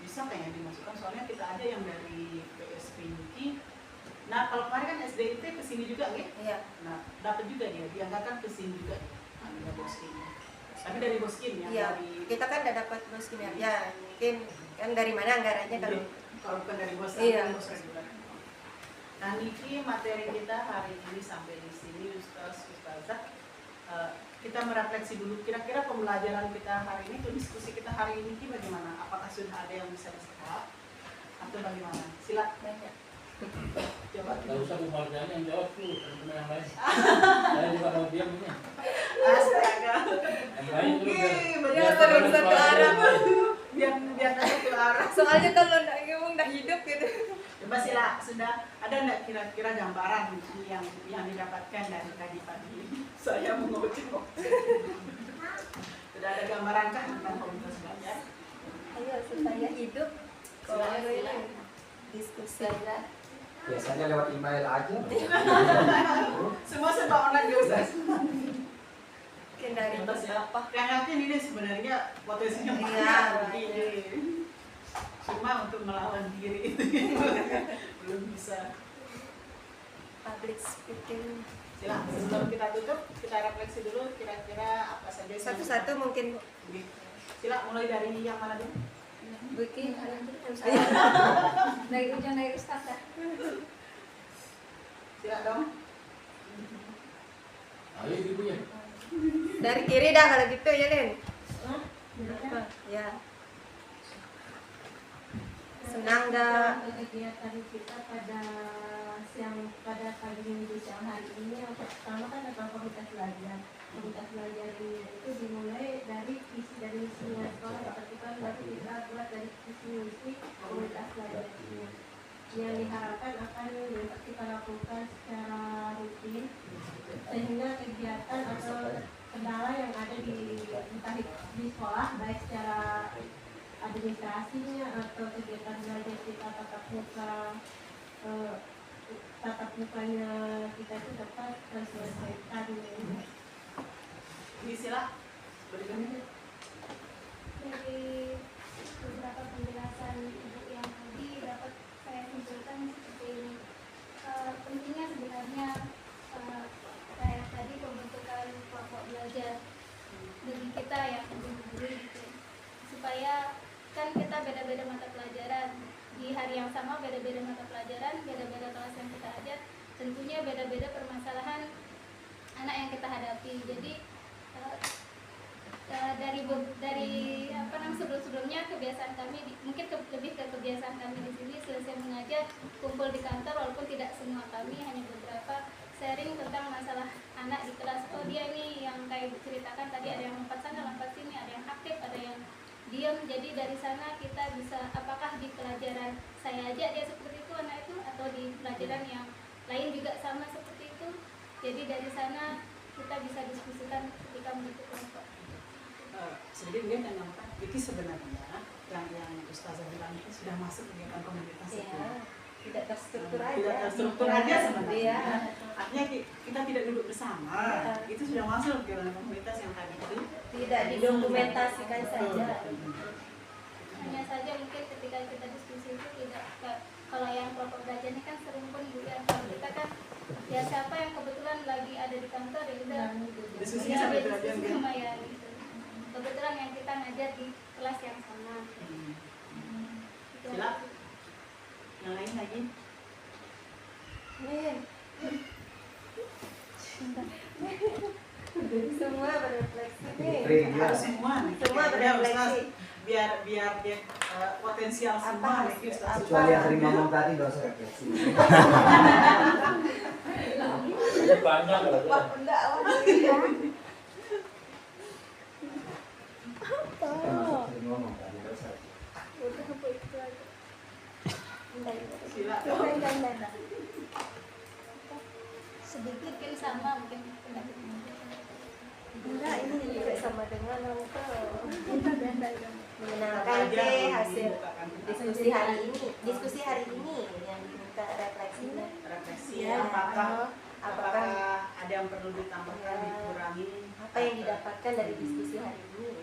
S2: bisa kayaknya dimasukkan soalnya kita ada yang dari PSP Niki. Nah kalau kemarin kan SDIT kesini juga gitu.
S1: Iya.
S2: Nah dapat juga dia dianggarkan kesini juga ada Boskin. Tapi dari Boskin ya.
S1: Iya.
S2: Dari,
S1: Kita kan udah dapat Boskin ya. Mungkin kan dari mana anggarannya kalau
S2: bukan dari Boskin.
S1: Iya.
S2: Nah Niki materi kita hari ini sampai di sini Ustazah. Kita merefleksi dulu kira-kira pembelajaran kita hari ini, diskusi kita hari ini bagaimana? Apakah sudah ada yang bisa diserap atau bagaimana? Silakan. Coba.
S3: Gak usah Bu Marjani yang jawab tuh, teman-teman yang lain. Saya juga mau diam ini.
S2: Astaga.
S3: Yang lain dulu
S1: Ya, terus satu arah.
S2: Biar satu arah.
S1: Soalnya kalau nggak ngomong nggak hidup gitu.
S2: Coba sudah ada nggak kira-kira gambaran yang didapatkan dari tadi pagi? Saya mengucap. Sudah ada gambaran kan tentang komunitas belajar?
S1: Ayo supaya hidup. Kalau
S2: Silakan.
S1: diskusi.
S4: Biasanya lewat email aja.
S2: Semua serba online ya Ustaz.
S1: Mungkin dari
S2: apa? Yang yakin ini sebenarnya potensinya
S1: Iya.
S2: ini. Cuma untuk melawan diri itu belum bisa.
S1: Public speaking.
S2: Silakan sebelum kita tutup kita refleksi dulu kira-kira apa saja yang-
S1: Satu-satu mungkin.
S2: Silakan mulai dari yang mana dulu?
S1: Bikin
S5: Dari ujung dari Ustaz dah.
S2: Silakan dong.
S3: Ayo ibunya.
S1: Dari kiri dah kalau gitu ya Lin. Apa? Ya. Senang dah.
S6: Kegiatan kita pada pagi minggu siang hari ini yang pertama kan ada komunitas belajar. Komunitas belajar ini itu dimulai dari misinya sekolah, seperti kan baru kita buat dari misi komunitas belajar ini yang diharapkan akan dapat kita lakukan secara rutin, sehingga kegiatan atau kendala yang ada di entah di sekolah baik secara administrasinya atau kegiatan belajar kita tatap mukanya kita itu dapat terselesaikan.
S2: Ini sila. Berikutnya.
S6: Dari beberapa penjelasan Ibu yang tadi dapat saya simpulkan seperti ini. Pentingnya sebenarnya kayak tadi pembentukan kelompok belajar bagi kita yang guru gitu, supaya kan kita beda-beda mata pelajaran di hari yang sama, beda-beda mata pelajaran, beda-beda kelas yang kita ajar, tentunya beda-beda permasalahan anak yang kita hadapi. Jadi dari apa namanya sebelumnya kebiasaan kami mungkin lebih ke kebiasaan kami di sini selesai mengajar kumpul di kantor, walaupun tidak semua kami, hanya beberapa, sharing tentang masalah anak di kelas. Oh dia ini yang kayak diceritakan tadi, ada yang lompat sana lompat sini, ada yang aktif, ada yang diam. Jadi dari sana kita bisa, apakah di pelajaran saya aja dia seperti itu anak itu, atau di pelajaran yang lain juga sama seperti itu. Jadi dari sana kita bisa diskusikan ketika membentuk kelompok.
S2: Sedikit mungkin yang nampak itu sebenarnya yang Ustazah bilang itu sudah masuk kegiatan komunitas itu.
S1: Tidak terstruktur aja.
S2: Tidak terstruktur aja sebenarnya.
S1: Iya.
S2: Artinya kita tidak duduk bersama. Itu sudah masuk kegiatan komunitas yang tadi itu.
S1: Tidak didokumentasikan saja.
S6: Hanya saja mungkin ketika kita diskusi itu tidak kalau yang kelompok belajar ini kan serumpun Bu ya. Kalau kita kan ya siapa yang kebetulan lagi ada di kantor ya udah
S2: Diskusinya sampai
S6: diskusi
S2: berapa jam,
S6: sama ya gitu. Kebetulan yang kita ngajar di kelas yang sama.
S2: Sila. Yang lain lagi.
S1: Nih. Semua berefleksi nih.
S2: Harus semua nih.
S1: Semua
S2: Ya,
S1: berefleksi.
S2: Ustaz. Biar dia potensial semua nih Ustaz.
S4: Kecuali yang sering ngomong tadi nggak usah refleksi.
S3: Ada banyak kalau dia.
S4: Termasuk sering ngomong tadi nggak usah.
S2: Sila.
S6: Sedikit mungkin sama mungkin pendapat.
S1: Enggak, ini juga sama dengan engkau. Mengenalkan
S2: Aja,
S1: ke hasil
S2: bukakan.
S1: diskusi hari ini yang diminta refleksinya.
S2: Refleksi
S1: Ya,
S2: apakah ada yang perlu ditambahkan, dikurangi?
S1: Apa yang didapatkan dari diskusi hari ini?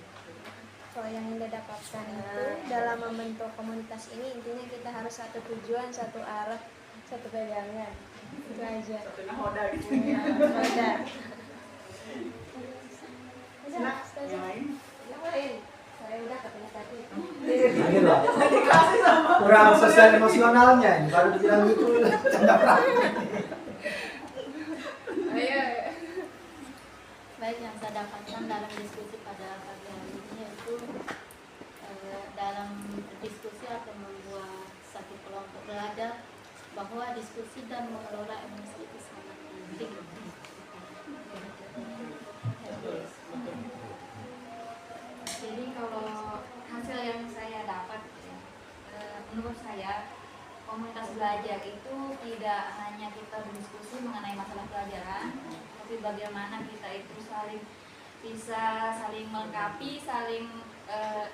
S5: Kalau yang Anda dapatkan itu dalam membentuk komunitas ini intinya kita harus satu tujuan, satu arah, satu pegangan. Itu aja.
S2: Satu nahoda gitu.
S5: Udah.
S2: Sila, yang lain?
S1: Yang lain, saya udah katanya tadi.
S4: Ini loh,
S2: Dikasih sama.
S4: kurang sosial emosionalnya ini baru bilang gitu canda praktek.
S7: Baik, yang saya dapatkan dalam diskusi pada pagi hari ini yaitu dalam diskusi atau membuat satu kelompok belajar bahwa diskusi dan mengelola emosi itu sangat penting. Jadi kalau hasil yang saya dapat, menurut saya komunitas belajar itu tidak hanya kita berdiskusi mengenai masalah pelajaran, tapi bagaimana kita itu bisa saling melengkapi, saling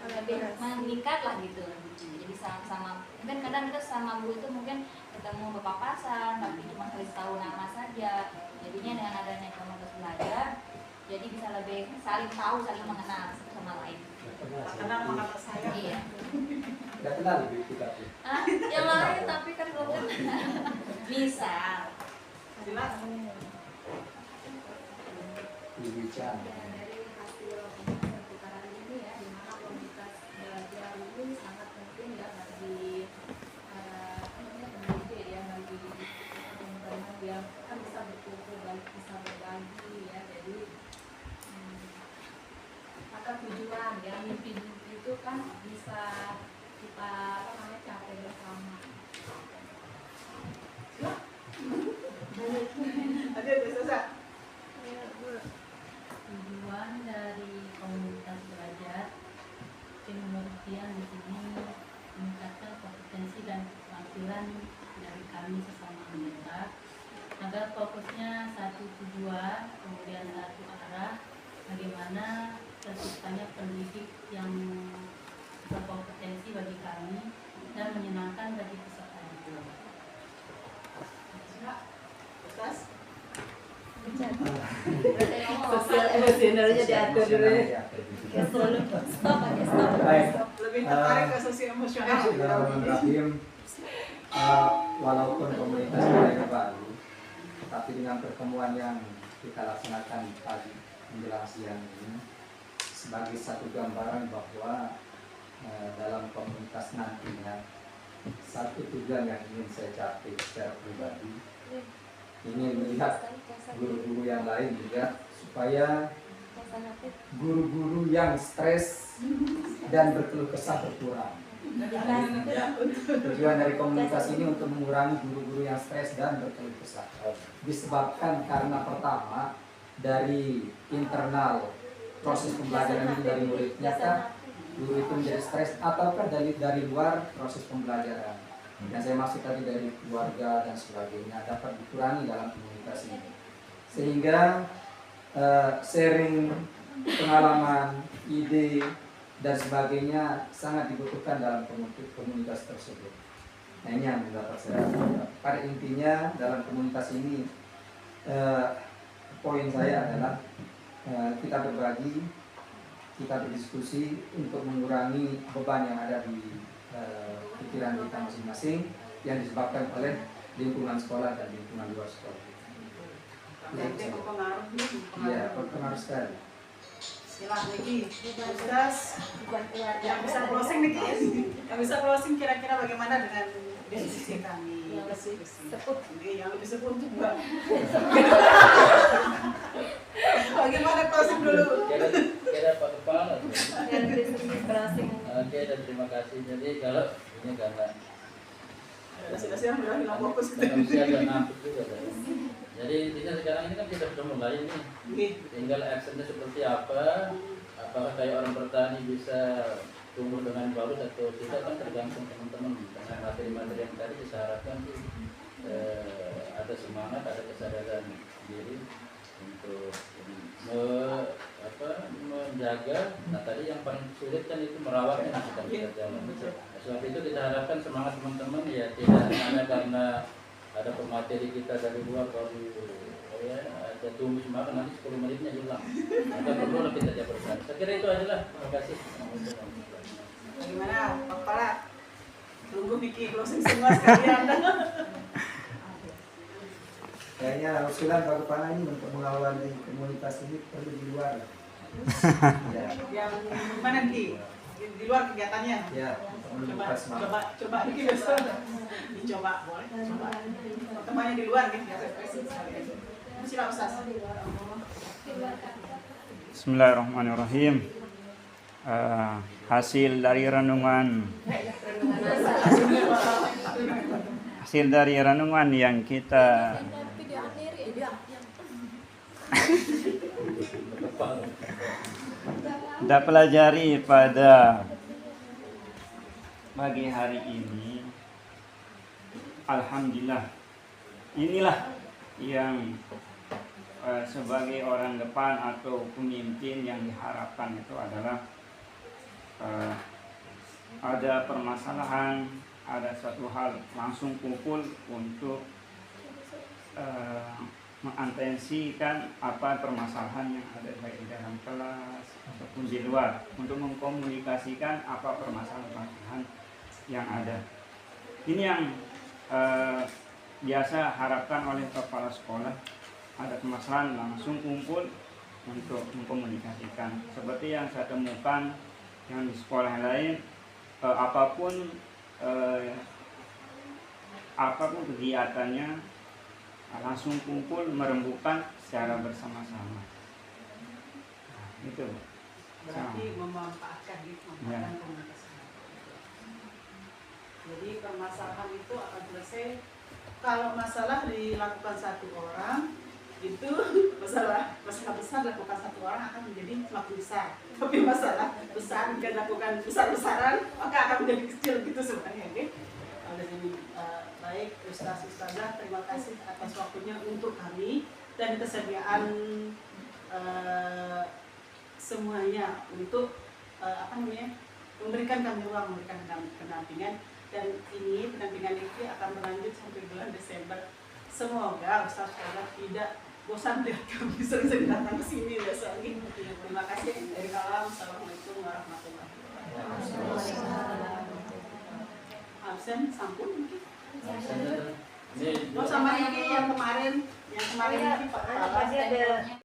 S7: lebih meningkat lah gitu. Jadi sama mungkin kadang kita sama guru itu mungkin ketemu berpapasan, tapi cuma sekali setahun nama saja. Jadinya dengan adanya komunitas belajar, jadi bisa lebih saling tahu, saling mengenal satu sama lain.
S2: Kenal maka saya.
S7: Iya.
S4: Nggak kenal lebih kita tuh.
S7: Yang lain tapi kan belum kenal. Misal.
S2: Sila.
S4: Berbicara.
S5: Dari hasil perputaran ini ya, di mana komunitas belajar ini sangat penting ya bagi
S8: dan dari kami sesama anggota agar fokusnya satu tujuan, kemudian satu arah, bagaimana terciptanya pendidik yang berkompetensi bagi kami dan menyenangkan bagi peserta didik.
S2: Terus
S1: Sosial emosionalnya diatur dulu ya.
S4: Baik.
S2: lebih tertarik ke sosial emosional.
S4: Bismillahirrahmanirrahim. Walaupun komunitas kita baru, tapi dengan pertemuan yang kita laksanakan pagi menjelang siang ini sebagai satu gambaran bahwa dalam komunitas nantinya satu tujuan yang ingin saya capai secara pribadi, ingin melihat guru-guru yang lain juga supaya guru-guru yang stres dan berkeluh kesah berkurang. Tujuan dari komunitas ini untuk mengurangi guru-guru yang stres dan berkeluh kesah. Disebabkan karena pertama dari internal proses pembelajaran itu dari muridnya kah, guru itu menjadi stres ataukah dari luar proses pembelajaran. Yang saya maksud tadi dari keluarga dan sebagainya dapat dikurangi dalam komunitas ini. Sehingga sharing pengalaman, ide dan sebagainya sangat dibutuhkan dalam komunitas tersebut. Nah, ini yang dapat saya lakukan. Pada intinya dalam komunitas ini poin saya adalah kita berbagi, kita berdiskusi untuk mengurangi beban yang ada di pikiran kita masing-masing yang disebabkan oleh lingkungan sekolah dan lingkungan luar sekolah.
S2: Nanti berpengaruh nih,
S4: Iya, berpengaruh sekali.
S2: Silakan Niki, Ustaz, yang bisa closing Niki, yang bisa closing kira-kira bagaimana dengan diskusi kami? Yang lebih sepuh juga. Bagaimana closing dulu?
S3: Kira Pak Kepala.
S1: Yang diskusi closing.
S3: Oke, dan terima kasih. Jadi kalau ini karena
S2: Sudah siap udah hilang fokus.
S3: manusia agak ngantuk juga. Jadi intinya sekarang ini kan kita sudah mulai nih. Tinggal actionnya seperti apa. Apakah kayak orang bertani bisa tumbuh dengan bagus atau tidak kan tergantung teman-teman dengan materi-materi yang tadi saya harapkan sih ada semangat, ada kesadaran diri untuk menjaga. Nah tadi yang paling sulit kan itu merawatnya yang sedang kita jalan. Sebab itu kita harapkan semangat teman-teman ya tidak hanya karena ada pemateri kita dari luar baru ya ada tumbuh semangat nanti 10 menitnya hilang. Maka perlu kita jaga bersama. Saya kira itu aja lah. Terima kasih.
S2: Bagaimana Pak Kepala? Tunggu Niki closing semua sekalian.
S4: Kayaknya usulan Pak Kepala ini untuk mengawali komunitas ini perlu di luar. Ya,
S2: Yang mana Niki? Di luar kegiatannya?
S4: ya, untuk menumbuhkan semangat.
S2: Coba Niki besok dicoba, boleh? Coba. Temannya di luar nih, biar refreshing sekalian. Silakan Ustaz.
S9: Bismillahirrahmanirrahim. Hasil dari renungan yang kita pelajari pada pagi hari ini, alhamdulillah, inilah yang sebagai orang depan atau pemimpin yang diharapkan itu adalah ada permasalahan, ada suatu hal langsung kumpul untuk mengatensikan apa permasalahan yang ada baik di dalam kelas ataupun di luar, untuk mengkomunikasikan apa permasalahan yang ada. Ini yang biasa harapkan oleh kepala sekolah, ada permasalahan langsung kumpul untuk mengkomunikasikan. Seperti yang saya temukan yang di sekolah lain, apapun kegiatannya langsung kumpul merembukan secara bersama-sama. Nah, itu.
S2: Berarti memanfaatkan komunitas. Jadi permasalahan itu akan selesai kalau masalah dilakukan satu orang, itu masalah besar dilakukan satu orang akan menjadi semakin besar. Tapi masalah besar jika dilakukan besar-besaran maka akan menjadi kecil gitu sebenarnya. Okay? Baik Ustaz Ustazah, terima kasih atas waktunya untuk kami dan kesediaan semuanya untuk memberikan kami ruang, memberikan pendampingan, dan ini pendampingan ini akan berlanjut sampai bulan Desember. Semoga Ustaz Ustazah tidak bosan lihat kami sering-sering datang ke sini besok lagi. Terima kasih dari kalam. Assalamualaikum warahmatullahi wabarakatuh. Absen sampun mungkin. Oh sama ini yang kemarin ini Pak
S1: Tadi ada